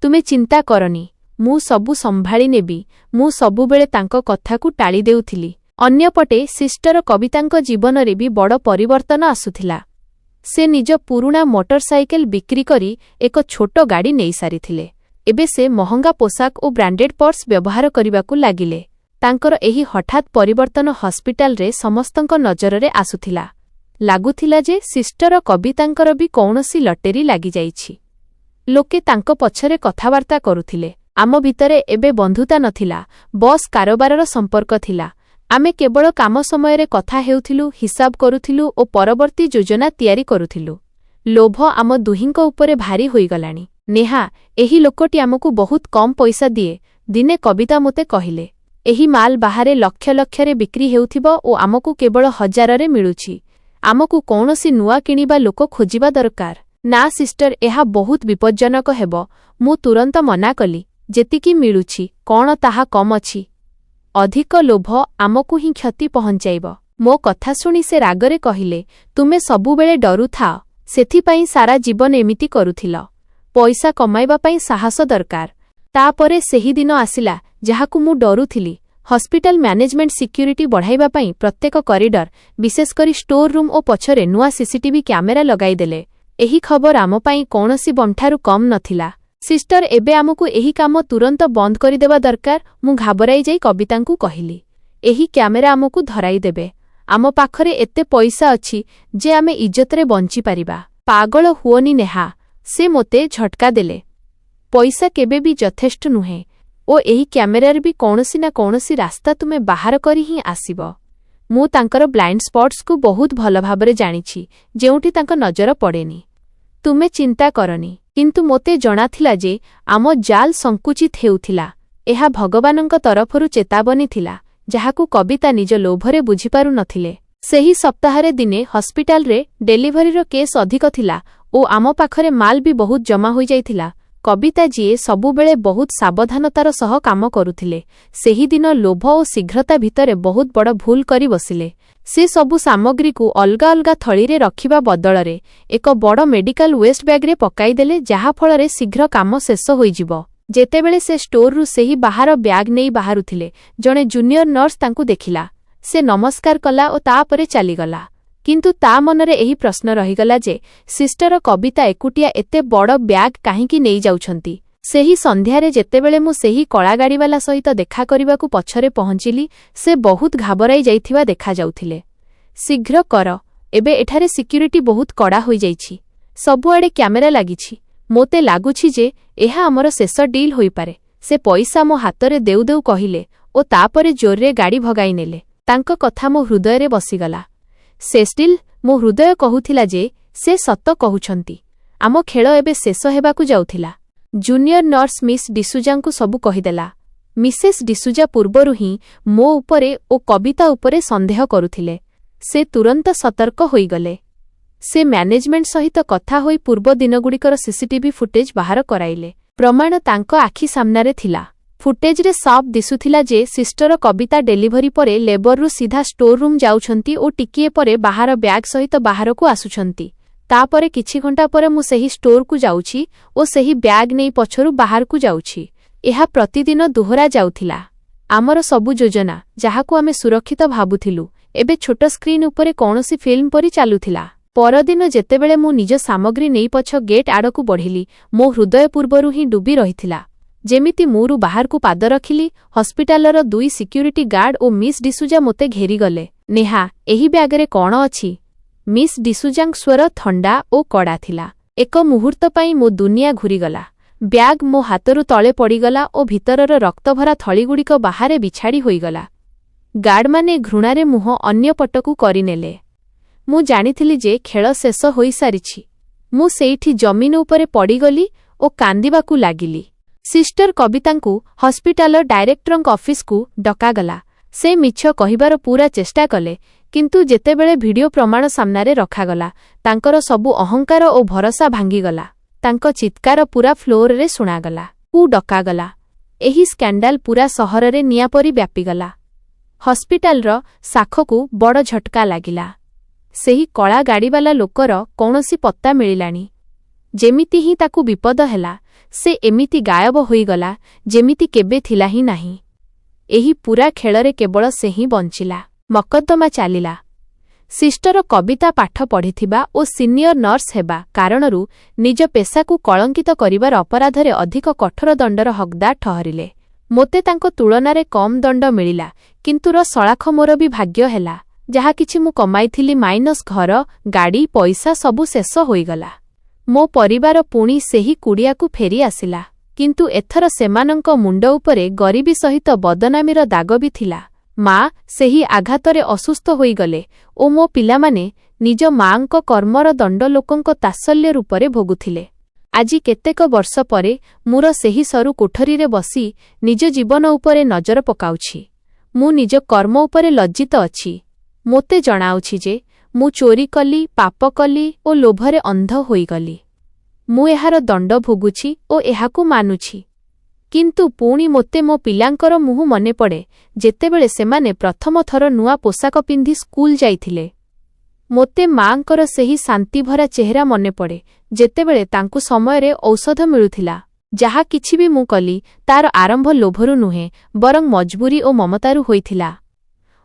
A: ତୁମେ ଚିନ୍ତା କରନି, ମୁଁ ସବୁ ସମ୍ଭାଳି ନେବି। ମୁଁ ସବୁବେଳେ ତାଙ୍କ କଥାକୁ ଟାଳି ଦେଉଥିଲି। ଅନ୍ୟପଟେ ସିଷ୍ଟର କବିତାଙ୍କ ଜୀବନରେ ବି ବଡ଼ ପରିବର୍ତ୍ତନ ଆସୁଥିଲା। ସେ ନିଜ ପୁରୁଣା ମୋଟରସାଇକେଲ ବିକ୍ରି କରି ଏକ ଛୋଟ ଗାଡ଼ି ନେଇସାରିଥିଲେ। ଏବେ ସେ ମହଙ୍ଗା ପୋଷାକ ଓ ବ୍ରାଣ୍ଡେଡ୍ ପର୍ସ ବ୍ୟବହାର କରିବାକୁ ଲାଗିଲେ। ତାଙ୍କର ଏହି ହଠାତ୍ ପରିବର୍ତ୍ତନ ହସ୍ପିଟାଲରେ ସମସ୍ତଙ୍କ ନଜରରେ ଆସୁଥିଲା। ଲାଗୁଥିଲା ଯେ ସିଷ୍ଟର କବିତାଙ୍କର ବି କୌଣସି ଲଟେରୀ ଲାଗିଯାଇଛି। ଲୋକେ ତାଙ୍କ ପଛରେ କଥାବାର୍ତ୍ତା କରୁଥିଲେ। ଆମ ଭିତରେ ଏବେ ବନ୍ଧୁତା ନଥିଲା, ବସ୍ କାରବାରର ସମ୍ପର୍କ ଥିଲା। ଆମେ କେବଳ କାମ ସମୟରେ କଥା ହେଉଥିଲୁ, ହିସାବ କରୁଥିଲୁ ଓ ପରବର୍ତ୍ତୀ ଯୋଜନା ତିଆରି କରୁଥିଲୁ। ଲୋଭ ଆମ ଦୁହିଁଙ୍କ ଉପରେ ଭାରି ହୋଇଗଲାଣି। ନେହା, ଏହି ଲୋକଟି ଆମକୁ ବହୁତ କମ୍ ପଇସା ଦିଏ। ଦିନେ କବିତା ମୋତେ କହିଲେ, ଏହି ମାଲ ବାହାରେ ଲକ୍ଷ ଲକ୍ଷରେ ବିକ୍ରି ହେଉଥିବ ଓ ଆମକୁ କେବଳ 1000ରେ ମିଳୁଛି। ଆମକୁ କୌଣସି ନୂଆ କିଣିବା ଲୋକ ଖୋଜିବା ଦରକାର। ନା ସିଷ୍ଟର, ଏହା ବହୁତ ବିପଜ୍ଜନକ ହେବ। ମୁଁ ତୁରନ୍ତ ମନା କଲି। ଯେତିକି ମିଳୁଛି କ'ଣ ତାହା କମ୍ ଅଛି? ଅଧିକ ଲୋଭ ଆମକୁ ହିଁ କ୍ଷତି ପହଞ୍ଚାଇବ। ମୋ କଥା ଶୁଣି ସେ ରାଗରେ କହିଲେ, ତୁମେ ସବୁବେଳେ ଡରୁଥାଅ, ସେଥିପାଇଁ ସାରା ଜୀବନ ଏମିତି କରୁଥିଲ। ପଇସା କମାଇବା ପାଇଁ ସାହସ ଦରକାର। ତାପରେ ସେହି ଦିନ ଆସିଲା ଯାହାକୁ ମୁଁ ଡରୁଥିଲି। ହସ୍ପିଟାଲ ମ୍ୟାନେଜମେଣ୍ଟ ସିକ୍ୟୁରିଟି ବଢ଼ାଇବା ପାଇଁ ପ୍ରତ୍ୟେକ କରିଡର, ବିଶେଷକରି ଷ୍ଟୋର ରୁମ୍ ଓ ପଛରେ ନୂଆ ସିସିଟିଭି କ୍ୟାମେରା ଲଗାଇଦେଲେ। ଏହି ଖବର ଆମ ପାଇଁ କୌଣସି ବମ୍ଠାରୁ କମ୍ ନଥିଲା। ସିଷ୍ଟର, ଏବେ ଆମକୁ ଏହି କାମ ତୁରନ୍ତ ବନ୍ଦ କରିଦେବା ଦରକାର। ମୁଁ ଘାବରାଇ ଯାଇ କବିତାଙ୍କୁ କହିଲି, ଏହି କ୍ୟାମେରା ଆମକୁ ଧରାଇଦେବେ। ଆମ ପାଖରେ ଏତେ ପଇସା ଅଛି ଯେ ଆମେ ଇଜ୍ଜତରେ ବଞ୍ଚିପାରିବା। ପାଗଳ ହୁଅନି ନେହା, ସେ ମୋତେ ଝଟକା ଦେଲେ। ପଇସା କେବେ ବି ଯଥେଷ୍ଟ ନୁହେଁ ଓ ଏହି କ୍ୟାମେରାରେ ବି କୌଣସି ନା କୌଣସି ରାସ୍ତା ତୁମେ ବାହାର କରି ହିଁ ଆସିବ। ମୁଁ ତାଙ୍କର ବ୍ଲାଇଣ୍ଡ ସ୍ପଟ୍ସକୁ ବହୁତ ଭଲ ଭାବରେ ଜାଣିଛି, ଯେଉଁଠି ତାଙ୍କ ନଜର ପଡ଼େନି। ତୁମେ ଚିନ୍ତା କରନି। କିନ୍ତୁ ମୋତେ ଜଣାଥିଲା ଯେ ଆମ ଜାଲ ସଂକୁଚିତ ହେଉଥିଲା। ଏହା ଭଗବାନଙ୍କ ତରଫରୁ ଚେତାବନୀ ଥିଲା, ଯାହାକୁ କବିତା ନିଜ ଲୋଭରେ ବୁଝିପାରୁ ନଥିଲେ। ସେହି ସପ୍ତାହରେ ଦିନେ ହସ୍ପିଟାଲରେ ଡେଲିଭରିର କେସ୍ ଅଧିକ ଥିଲା ଓ ଆମ ପାଖରେ ମାଲ ବି ବହୁତ ଜମା ହୋଇଯାଇଥିଲା। କବିତା ଯିଏ ସବୁବେଳେ ବହୁତ ସାବଧାନତାର ସହ କାମ କରୁଥିଲେ, ସେହିଦିନ ଲୋଭ ଓ ଶୀଘ୍ରତା ଭିତରେ ବହୁତ ବଡ଼ ଭୁଲ କରି ବସିଲେ। ସେ ସବୁ ସାମଗ୍ରୀକୁ ଅଲଗା ଅଲଗା ଥଳିରେ ରଖିବା ବଦଳରେ ଏକ ବଡ଼ ମେଡିକାଲ ୱେଷ୍ଟ ବ୍ୟାଗ୍ରେ ପକାଇଦେଲେ, ଯାହାଫଳରେ ଶୀଘ୍ର କାମ ଶେଷ ହୋଇଯିବ। ଯେତେବେଳେ ସେ ଷ୍ଟୋରରୁ ସେହି ବାହାର ବ୍ୟାଗ୍ ନେଇ ବାହାରୁଥିଲେ, ଜଣେ ଜୁନିୟର ନର୍ସ ତାଙ୍କୁ ଦେଖିଲା। ସେ ନମସ୍କାର କଲା ଓ ତାପରେ ଚାଲିଗଲା। କିନ୍ତୁ ତା ମନରେ ଏହି ପ୍ରଶ୍ନ ରହିଗଲା ଯେ ସିଷ୍ଟର କବିତା ଏକୁଟିଆ ଏତେ ବଡ଼ ବ୍ୟାଗ୍ କାହିଁକି ନେଇଯାଉଛନ୍ତି। ସେହି ସନ୍ଧ୍ୟାରେ ଯେତେବେଳେ ମୁଁ ସେହି କଳାଗାଡ଼ିବାଲା ସହିତ ଦେଖା କରିବାକୁ ପଛରେ ପହଞ୍ଚିଲି, ସେ ବହୁତ ଘାବରାଇ ଯାଇଥିବା ଦେଖାଯାଉଥିଲେ। ଶୀଘ୍ର କର, ଏବେ ଏଠାରେ ସିକ୍ୟୁରିଟି ବହୁତ କଡ଼ା ହୋଇଯାଇଛି। ସବୁଆଡ଼େ କ୍ୟାମେରା ଲାଗିଛି। ମୋତେ ଲାଗୁଛି ଯେ ଏହା ଆମର ଶେଷ ଡିଲ୍ ହୋଇପାରେ। ସେ ପଇସା ମୋ ହାତରେ ଦେଉ ଦେଉ କହିଲେ ଓ ତାପରେ ଜୋରରେ ଗାଡ଼ି ଭଗାଇନେଲେ। ତାଙ୍କ କଥା ମୋ ହୃଦୟରେ ବସିଗଲା। ସେଷ୍ଟିଲ୍, ମୋ ହୃଦୟ କହୁଥିଲା ଯେ ସେ ସତ କହୁଛନ୍ତି। ଆମ ଖେଳ ଏବେ ଶେଷ ହେବାକୁ ଯାଉଥିଲା। ଜୁନିୟର ନର୍ସ ମିସ୍ ଡିସୁଜାଙ୍କୁ ସବୁ କହିଦେଲା। ମିସେସ୍ ଡିସୁଜା ପୂର୍ବରୁ ହିଁ ମୋ ଉପରେ ଓ କବିତା ଉପରେ ସନ୍ଦେହ କରୁଥିଲେ। ସେ ତୁରନ୍ତ ସତର୍କ ହୋଇଗଲେ। ସେ ମ୍ୟାନେଜମେଣ୍ଟ ସହିତ କଥା ହୋଇ ପୂର୍ବ ଦିନଗୁଡ଼ିକର ସିସିଟିଭି ଫୁଟେଜ୍ ବାହାର କରାଇଲେ। ପ୍ରମାଣ ତାଙ୍କ ଆଖି ସାମ୍ନାରେ ଥିଲା। ଫୁଟେଜ୍ରେ ସାଫ୍ ଦିଶୁଥିଲା ଯେ ସିଷ୍ଟର କବିତା ଡେଲିଭରି ପରେ ଲେବରରୁ ସିଧା ଷ୍ଟୋର ରୁମ୍ ଯାଉଛନ୍ତି ଓ ଟିକିଏ ପରେ ବାହାର ବ୍ୟାଗ୍ ସହିତ ବାହାରକୁ ଆସୁଛନ୍ତି। ତାପରେ କିଛି ଘଣ୍ଟା ପରେ ମୁଁ ସେହି ଷ୍ଟୋରକୁ ଯାଉଛି ଓ ସେହି ବ୍ୟାଗ୍ ନେଇ ପଛରୁ ବାହାରକୁ ଯାଉଛି। ଏହା ପ୍ରତିଦିନ ଦୋହରା ଯାଉଥିଲା। ଆମର ସବୁ ଯୋଜନା, ଯାହାକୁ ଆମେ ସୁରକ୍ଷିତ ଭାବୁଥିଲୁ, ଏବେ ଛୋଟ ସ୍କ୍ରିନ୍ ଉପରେ କୌଣସି ଫିଲ୍ମ ପରି ଚାଲୁଥିଲା। ପରଦିନ ଯେତେବେଳେ ମୁଁ ନିଜ ସାମଗ୍ରୀ ନେଇ ପଛ ଗେଟ୍ ଆଡ଼କୁ ବଢ଼ିଲି, ମୋ ହୃଦୟ ପୂର୍ବରୁ ହିଁ ଡୁବି ରହିଥିଲା। ଯେମିତି ମୁରୁ ବାହାରକୁ ପାଦ ରଖିଲି, ହସ୍ପିଟାଲର 2 ସିକ୍ୟୁରିଟି ଗାର୍ଡ ଓ ମିସ୍ ଡିସୁଜା ମୋତେ ଘେରିଗଲେ। ନେହା, ଏହି ବ୍ୟାଗରେ କ'ଣ ଅଛି? ମିସ୍ ଡିସୁଜାଙ୍କ ସ୍ୱର ଥଣ୍ଡା ଓ କଡ଼ା ଥିଲା। ଏକ ମୁହୂର୍ତ୍ତ ପାଇଁ ମୋ ଦୁନିଆ ଘୂରିଗଲା। ବ୍ୟାଗ୍ ମୋ ହାତରୁ ତଳେ ପଡ଼ିଗଲା ଓ ଭିତରର ରକ୍ତଭରା ଥଳିଗୁଡ଼ିକ ବାହାରେ ବିଛାଡ଼ି ହୋଇଗଲା। ଗାର୍ଡମାନେ ଘୃଣାରେ ମୁହଁ ଅନ୍ୟ ପଟକୁ କରିନେଲେ। ମୁଁ ଜାଣିଥିଲି ଯେ ଖେଳ ଶେଷ ହୋଇସାରିଛି। ମୁଁ ସେଇଠି ଜମିନ ଉପରେ ପଡ଼ିଗଲି ଓ କାନ୍ଦିବାକୁ ଲାଗିଲି। ସିଷ୍ଟର କବିତାଙ୍କୁ ହସ୍ପିଟାଲର ଡାଇରେକ୍ଟରଙ୍କ ଅଫିସକୁ ଡକାଗଲା। ସେ ମିଛ କହିବାର ପୂରା ଚେଷ୍ଟା କଲେ, କିନ୍ତୁ ଯେତେବେଳେ ଭିଡିଓ ପ୍ରମାଣ ସାମ୍ନାରେ ରଖାଗଲା, ତାଙ୍କର ସବୁ ଅହଙ୍କାର ଓ ଭରସା ଭାଙ୍ଗିଗଲା। ତାଙ୍କ ଚିତ୍କାର ପୂରା ଫ୍ଲୋରରେ ଶୁଣାଗଲା। କୁ ଡକାଗଲା। ଏହି ସ୍କାଣ୍ଡାଲ ପୂରା ସହରରେ ନିଆଁ ପରି ବ୍ୟାପିଗଲା। ହସ୍ପିଟାଲର ଶାଖକୁ ବଡ଼ ଝଟକା ଲାଗିଲା। ସେହି କଳା ଗାଡ଼ିବାଲା ଲୋକର କୌଣସି ପତ୍ତା ମିଳିଲାନି। ଯେମିତି ହିଁ ତାକୁ ବିପଦ ହେଲା, ସେ ଏମିତି ଗାୟବ ହୋଇଗଲା ଯେମିତି କେବେ ଥିଲା ହିଁ ନାହିଁ। ଏହି ପୂରା ଖେଳରେ କେବଳ ସେ ହିଁ ବଞ୍ଚିଲା। ମକଦ୍ଦମା ଚାଲିଲା। ସିଷ୍ଟର କବିତା ପାଠ ପଢ଼ିଥିବା ଓ ସିନିୟର ନର୍ସ ହେବା କାରଣରୁ ନିଜ ପେସାକୁ କଳଙ୍କିତ କରିବାର ଅପରାଧରେ ଅଧିକ କଠୋର ଦଣ୍ଡର ହକଦାର ଠହରିଲେ। ମୋତେ ତାଙ୍କ ତୁଳନାରେ କମ୍ ଦଣ୍ଡ ମିଳିଲା, କିନ୍ତୁ ସଳାଖ ମୋର ବି ଭାଗ୍ୟ ହେଲା। ଯାହା କିଛି ମୁଁ କମାଇଥିଲି ମାଇନସ୍ ଘର, ଗାଡ଼ି, ପଇସା ସବୁ ଶେଷ ହୋଇଗଲା। ମୋ ପରିବାର ପୁଣି ସେହି କୁଡ଼ିଆକୁ ଫେରି ଆସିଲା। କିନ୍ତୁ ଏଥର ସେମାନଙ୍କ ମୁଣ୍ଡ ଉପରେ ଗରିବୀ ସହିତ ବଦନାମୀର ଦାଗ ବି ଥିଲା। ମା ସେହି ଆଘାତରେ ଅସୁସ୍ଥ ହୋଇଗଲେ ଓ ମୋ ପିଲାମାନେ ନିଜ ମାଙ୍କ କର୍ମର ଦଣ୍ଡ ଲୋକଙ୍କ ତାତ୍ସଲ୍ୟ ରୂପରେ ଭୋଗୁଥିଲେ। ଆଜି କେତେକ ବର୍ଷ ପରେ ମୋର ସେହି ସରୁ କୋଠରୀରେ ବସି ନିଜ ଜୀବନ ଉପରେ ନଜର ପକାଉଛି। ମୁଁ ନିଜ କର୍ମ ଉପରେ ଲଜ୍ଜିତ ଅଛି। ମୋତେ ଜଣାଉଛି ଯେ ମୁଁ ଚୋରି କଲି, ପାପ କଲି ଓ ଲୋଭରେ ଅନ୍ଧ ହୋଇଗଲି। ମୁଁ ଏହାର ଦଣ୍ଡ ଭୋଗୁଛି ଓ ଏହାକୁ ମାନୁଛି। କିନ୍ତୁ ପୁଣି ମୋତେ ମୋ ପିଲାଙ୍କର ମୁହଁ ମନେପଡ଼େ, ଯେତେବେଳେ ସେମାନେ ପ୍ରଥମ ଥର ନୂଆ ପୋଷାକ ପିନ୍ଧି ସ୍କୁଲ ଯାଇଥିଲେ। ମୋତେ ମାଙ୍କର ସେହି ଶାନ୍ତିଭରା ଚେହେରା ମନେପଡ଼େ, ଯେତେବେଳେ ତାଙ୍କୁ ସମୟରେ ଔଷଧ ମିଳୁଥିଲା। ଯାହା କିଛି ବି ମୁଁ କଲି, ତାର ଆରମ୍ଭ ଲୋଭରୁ ନୁହେଁ, ବରଂ ମଜବୁରି ଓ ମମତାରୁ ହୋଇଥିଲା।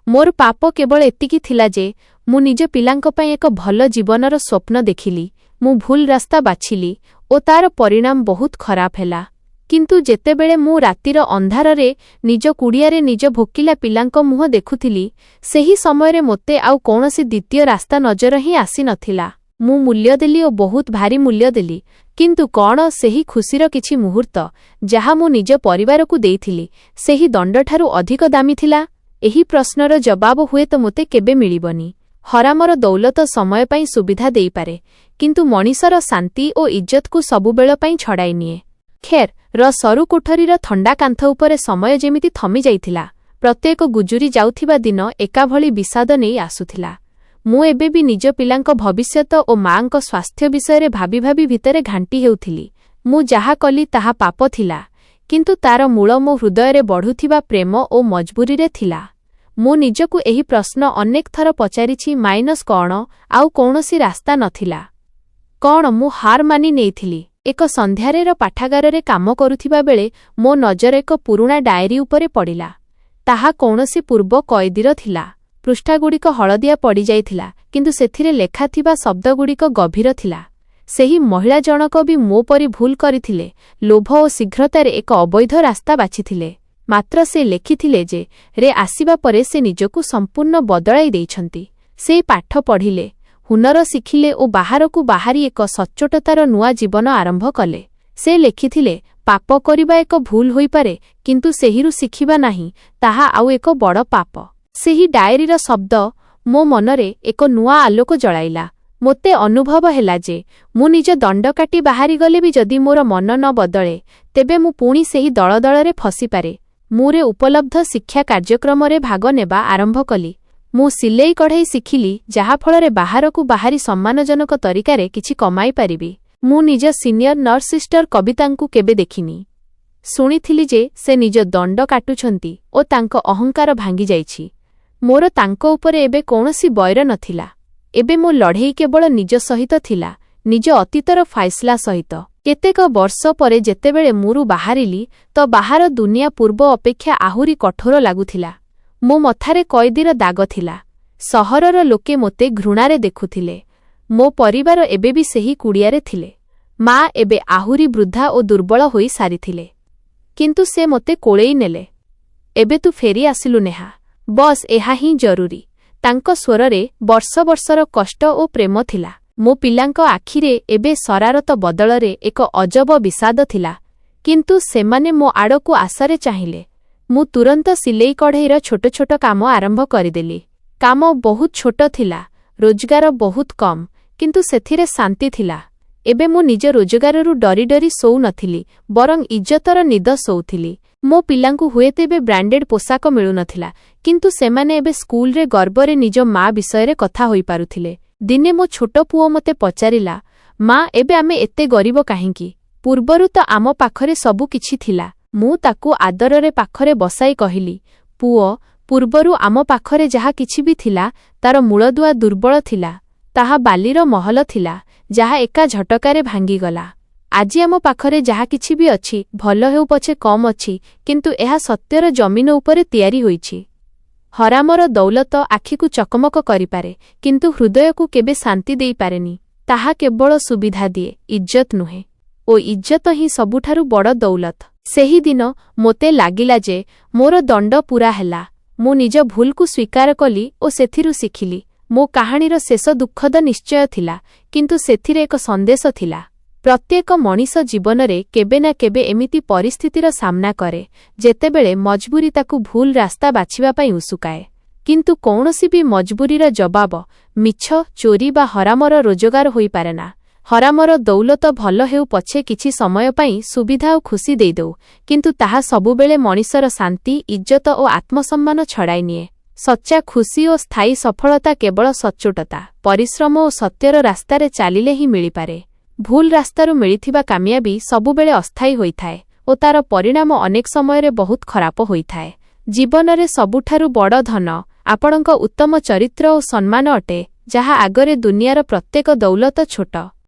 A: ମୋର ପାପ କେବଳ ଏତିକି ଥିଲା ଯେ ମୁଁ ନିଜ ପିଲାଙ୍କ ପାଇଁ ଏକ ଭଲ ଜୀବନର ସ୍ୱପ୍ନ ଦେଖିଲି। ମୁଁ ଭୁଲ ରାସ୍ତା ବାଛିଲି ଓ ତାର ପରିଣାମ ବହୁତ ଖରାପ ହେଲା। କିନ୍ତୁ ଯେତେବେଳେ ମୁଁ ରାତିର ଅନ୍ଧାରରେ ନିଜ କୁଡ଼ିଆରେ ନିଜ ଭୋକିଲା ପିଲାଙ୍କ ମୁହଁ ଦେଖୁଥିଲି, ସେହି ସମୟରେ ମୋତେ ଆଉ କୌଣସି ଦ୍ୱିତୀୟ ରାସ୍ତା ନଜର ହିଁ ଆସିନଥିଲା। ମୁଁ ମୂଲ୍ୟ ଦେଲି ଓ ବହୁତ ଭାରି ମୂଲ୍ୟ ଦେଲି। କିନ୍ତୁ କ'ଣ ସେହି ଖୁସିର କିଛି ମୁହୂର୍ତ୍ତ, ଯାହା ମୁଁ ନିଜ ପରିବାରକୁ ଦେଇଥିଲି, ସେହି ଦଣ୍ଡଠାରୁ ଅଧିକ ଦାମୀ ଥିଲା? ଏହି ପ୍ରଶ୍ନର ଜବାବ ହୁଏତ ମୋତେ କେବେ ମିଳିବନି। ହରାମର ଦୌଲତ ସମୟ ପାଇଁ ସୁବିଧା ଦେଇପାରେ, କିନ୍ତୁ ମଣିଷର ଶାନ୍ତି ଓ ଇଜ୍ଜତକୁ ସବୁବେଳ ପାଇଁ ଛଡ଼ାଇ ନିଏ। ଖେର ସରୁ କୋଠରୀର ଥଣ୍ଡା କାନ୍ଥ ଉପରେ ସମୟ ଯେମିତି ଥମି ଯାଇଥିଲା। ପ୍ରତ୍ୟେକ ଗୁଜୁରି ଯାଉଥିବା ଦିନ ଏକାଭଳି ବିଷାଦ ନେଇ ଆସୁଥିଲା। ମୁଁ ଏବେ ବି ନିଜ ପିଲାଙ୍କ ଭବିଷ୍ୟତ ଓ ମାଙ୍କ ସ୍ୱାସ୍ଥ୍ୟ ବିଷୟରେ ଭାବି ଭାବି ଭିତରେ ଘାଣ୍ଟି ହେଉଥିଲି। ମୁଁ ଯାହା କଲି ତାହା ପାପ ଥିଲା, କିନ୍ତୁ ତାର ମୂଳ ମୋ ହୃଦୟରେ ବଢ଼ୁଥିବା ପ୍ରେମ ଓ ମଜବୁରିରେ ଥିଲା। ମୁଁ ନିଜକୁ ଏହି ପ୍ରଶ୍ନ ଅନେକ ଥର ପଚାରିଛି, ମାଇନସ୍ କ'ଣ ଆଉ କୌଣସି ରାସ୍ତା ନଥିଲା? କ'ଣ ମୁଁ ହାର ମାନି ନେଇଥିଲି? ଏକ ସନ୍ଧ୍ୟାରେ ପାଠାଗାରରେ କାମ କରୁଥିବା ବେଳେ ମୋ ନଜର ଏକ ପୁରୁଣା ଡାଏରୀ ଉପରେ ପଡ଼ିଲା। ତାହା କୌଣସି ପୂର୍ବ କଏଦୀର ଥିଲା। ପୃଷ୍ଠାଗୁଡ଼ିକ ହଳଦିଆ ପଡ଼ିଯାଇଥିଲା, କିନ୍ତୁ ସେଥିରେ ଲେଖାଥିବା ଶବ୍ଦଗୁଡ଼ିକ ଗଭୀର ଥିଲା। ସେହି ମହିଳା ଜଣକ ବି ମୋ ପରି ଭୁଲ କରିଥିଲେ, ଲୋଭ ଓ ଶୀଘ୍ରତାରେ ଏକ ଅବୈଧ ରାସ୍ତା ବାଛିଥିଲେ। ମାତ୍ର ସେ ଲେଖିଥିଲେ ଯେ ଆସିବା ପରେ ସେ ନିଜକୁ ସମ୍ପୂର୍ଣ୍ଣ ବଦଳାଇ ଦେଇଛନ୍ତି। ସେ ପାଠ ପଢ଼ିଲେ, ହୁନର ଶିଖିଲେ ଓ ବାହାରକୁ ବାହାରି ଏକ ସଚ୍ଚୋଟତାର ନୂଆ ଜୀବନ ଆରମ୍ଭ କଲେ। ସେ ଲେଖିଥିଲେ, ପାପ କରିବା ଏକ ଭୁଲ ହୋଇପାରେ, କିନ୍ତୁ ସେହିରୁ ଶିଖିବା ନାହିଁ, ତାହା ଆଉ ଏକ ବଡ଼ ପାପ। ସେହି ଡାଏରୀର ଶବ୍ଦ ମୋ ମନରେ ଏକ ନୂଆ ଆଲୋକ ଜଳାଇଲା। ମୋତେ ଅନୁଭବ ହେଲା ଯେ ମୁଁ ନିଜ ଦଣ୍ଡ କାଟି ବାହାରିଗଲେ ବି ଯଦି ମୋର ମନ ନ ବଦଳେ, ତେବେ ମୁଁ ପୁଣି ସେହି ଦଳଦଳରେ ଫସିପାରେ। ମୁଁ ଉପଲବ୍ଧ ଶିକ୍ଷା କାର୍ଯ୍ୟକ୍ରମରେ ଭାଗ ନେବା ଆରମ୍ଭ କଲି। ମୁଁ ସିଲେଇ କଢ଼େଇ ଶିଖିଲି, ଯାହାଫଳରେ ବାହାରକୁ ବାହାରି ସମ୍ମାନଜନକ ତରିକାରେ କିଛି କମାଇ ପାରିବି। ମୁଁ ନିଜ ସିନିୟର ନର୍ସ ସିଷ୍ଟର କବିତାଙ୍କୁ କେବେ ଦେଖିନି। ଶୁଣିଥିଲି ଯେ ସେ ନିଜ ଦଣ୍ଡ କାଟୁଛନ୍ତି ଓ ତାଙ୍କ ଅହଙ୍କାର ଭାଙ୍ଗିଯାଇଛି। ମୋର ତାଙ୍କ ଉପରେ ଏବେ କୌଣସି ବୈର ନଥିଲା। ଏବେ ମୋ ଲଢ଼େଇ କେବଳ ନିଜ ସହିତ ଥିଲା, ନିଜ ଅତୀତର ଫାଇସଲା ସହିତ। କେତେକ ବର୍ଷ ପରେ ଯେତେବେଳେ ମୁରୁ ବାହାରିଲି, ତ ବାହାର ଦୁନିଆ ପୂର୍ବ ଅପେକ୍ଷା ଆହୁରି କଠୋର ଲାଗୁଥିଲା। ମୋ ମଥାରେ କଏଦୀର ଦାଗ ଥିଲା। ସହରର ଲୋକେ ମୋତେ ଘୃଣାରେ ଦେଖୁଥିଲେ। ମୋ ପରିବାର ଏବେ ବି ସେହି କୁଡ଼ିଆରେ ଥିଲେ। ମା ଏବେ ଆହୁରି ବୃଦ୍ଧା ଓ ଦୁର୍ବଳ ହୋଇ ସାରିଥିଲେ। କିନ୍ତୁ ସେ ମୋତେ କୋଳେଇ ନେଲେ। ଏବେ ତୁ ଫେରି ଆସିଲୁ ନେହା, ବସ୍ ଏହା ହିଁ ଜରୁରୀ। ତାଙ୍କ ସ୍ୱରରେ ବର୍ଷ ବର୍ଷର କଷ୍ଟ ଓ ପ୍ରେମ ଥିଲା। ମୋ ପିଲାଙ୍କ ଆଖିରେ ଏବେ ଶରାରତ ବଦଳରେ ଏକ ଅଜବ ବିଷାଦ ଥିଲା। କିନ୍ତୁ ସେମାନେ ମୋ ଆଡ଼କୁ ଆଶାରେ ଚାହିଁଲେ। ମୁଁ ତୁରନ୍ତ ସିଲେଇ କଢ଼େଇର ଛୋଟ ଛୋଟ କାମ ଆରମ୍ଭ କରିଦେଲି। କାମ ବହୁତ ଛୋଟ ଥିଲା, ରୋଜଗାର ବହୁତ କମ୍, କିନ୍ତୁ ସେଥିରେ ଶାନ୍ତି ଥିଲା। ଏବେ ମୁଁ ନିଜ ରୋଜଗାରରୁ ଡରି ଡରି ଶୋଉନଥିଲି, ବରଂ ଇଜ୍ଜତର ନିଦ ଶୋଉଥିଲି। ମୋ ପିଲାଙ୍କୁ ହୁଏତ ଏବେ ବ୍ରାଣ୍ଡେଡ୍ ପୋଷାକ ମିଳୁନଥିଲା, କିନ୍ତୁ ସେମାନେ ଏବେ ସ୍କୁଲରେ ଗର୍ବରେ ନିଜ ମା ବିଷୟରେ କଥା ହୋଇପାରୁଥିଲେ। ଦିନେ ମୋ ଛୋଟ ପୁଅ ମୋତେ ପଚାରିଲା, ମା, ଏବେ ଆମେ ଏତେ ଗରିବ କାହିଁକି? ପୂର୍ବରୁ ତ ଆମ ପାଖରେ ସବୁ କିଛି ଥିଲା। ମୁଁ ତାକୁ ଆଦରରେ ପାଖରେ ବସାଇ କହିଲି, ପୁଅ, ପୂର୍ବରୁ ଆମ ପାଖରେ ଯାହା କିଛି ବି ଥିଲା, ତାର ମୂଳଦୁଆ ଦୁର୍ବଳ ଥିଲା। ତାହା ବାଲିର ମହଲ ଥିଲା, ଯାହା ଏକା ଝଟକାରେ ଭାଙ୍ଗିଗଲା। ଆଜି ଆମ ପାଖରେ ଯାହା କିଛି ବି ଅଛି, ଭଲ ହେଉ ପଛେ କମ୍ ଅଛି, କିନ୍ତୁ ଏହା ସତ୍ୟର ଜମିନ ଉପରେ ତିଆରି ହୋଇଛି। ହରାମର ଦୌଲତ ଆଖିକୁ ଚକମକ କରିପାରେ, କିନ୍ତୁ ହୃଦୟକୁ କେବେ ଶାନ୍ତି ଦେଇପାରେନି। ତାହା କେବଳ ସୁବିଧା ଦିଏ, ଇଜ୍ଜତ ନୁହେଁ। ଓ ଇଜ୍ଜତ ହିଁ ସବୁଠାରୁ ବଡ଼ ଦୌଲତ। ସେହିଦିନ ମୋତେ ଲାଗିଲା ଯେ ମୋର ଦଣ୍ଡ ପୂରା ହେଲା। ମୁଁ ନିଜ ଭୁଲକୁ ସ୍ୱୀକାର କଲି ଓ ସେଥିରୁ ଶିଖିଲି। ମୋ କାହାଣୀର ଶେଷ ଦୁଃଖଦ ନିଶ୍ଚୟ ଥିଲା, କିନ୍ତୁ ସେଥିରେ ଏକ ସନ୍ଦେଶ ଥିଲା। ପ୍ରତ୍ୟେକ ମଣିଷ ଜୀବନରେ କେବେ ନା କେବେ ଏମିତି ପରିସ୍ଥିତିର ସାମ୍ନା କରେ, ଯେତେବେଳେ ମଜବୁରି ତାକୁ ଭୁଲ ରାସ୍ତା ବାଛିବା ପାଇଁ ଉସୁକାଏ। କିନ୍ତୁ କୌଣସି ବି ମଜବୁରିର ଜବାବ ମିଛ, ଚୋରି ବା ହରାମର ରୋଜଗାର ହୋଇପାରେନା। ହରାମର ଦୌଲତ ଭଲ ହେଉ ପଛେ କିଛି ସମୟ ପାଇଁ ସୁବିଧା ଓ ଖୁସି ଦେଇଦେଉ, କିନ୍ତୁ ତାହା ସବୁବେଳେ ମଣିଷର ଶାନ୍ତି, ଇଜ୍ଜତ ଓ ଆତ୍ମସମ୍ମାନ ଛଡ଼ାଇ ନିଏ। ସଚ୍ଚା ଖୁସି ଓ ସ୍ଥାୟୀ ସଫଳତା କେବଳ ସଚ୍ଚୋଟତା, ପରିଶ୍ରମ ଓ ସତ୍ୟର ରାସ୍ତାରେ ଚାଲିଲେ ହିଁ ମିଳିପାରେ। ଭୁଲ ରାସ୍ତାରୁ ମିଳିଥିବା କାମିୟାବି ସବୁବେଳେ ଅସ୍ଥାୟୀ ହୋଇଥାଏ ଓ ତାର ପରିଣାମ ଅନେକ ସମୟରେ ବହୁତ ଖରାପ ହୋଇଥାଏ। ଜୀବନରେ ସବୁଠାରୁ ବଡ଼ ଧନ ଆପଣଙ୍କ ଉତ୍ତମ ଚରିତ୍ର ଓ ସମ୍ମାନ ଅଟେ, ଯାହା ଆଗରେ ଦୁନିଆର ପ୍ରତ୍ୟେକ ଦୌଲତ ଛୋଟ।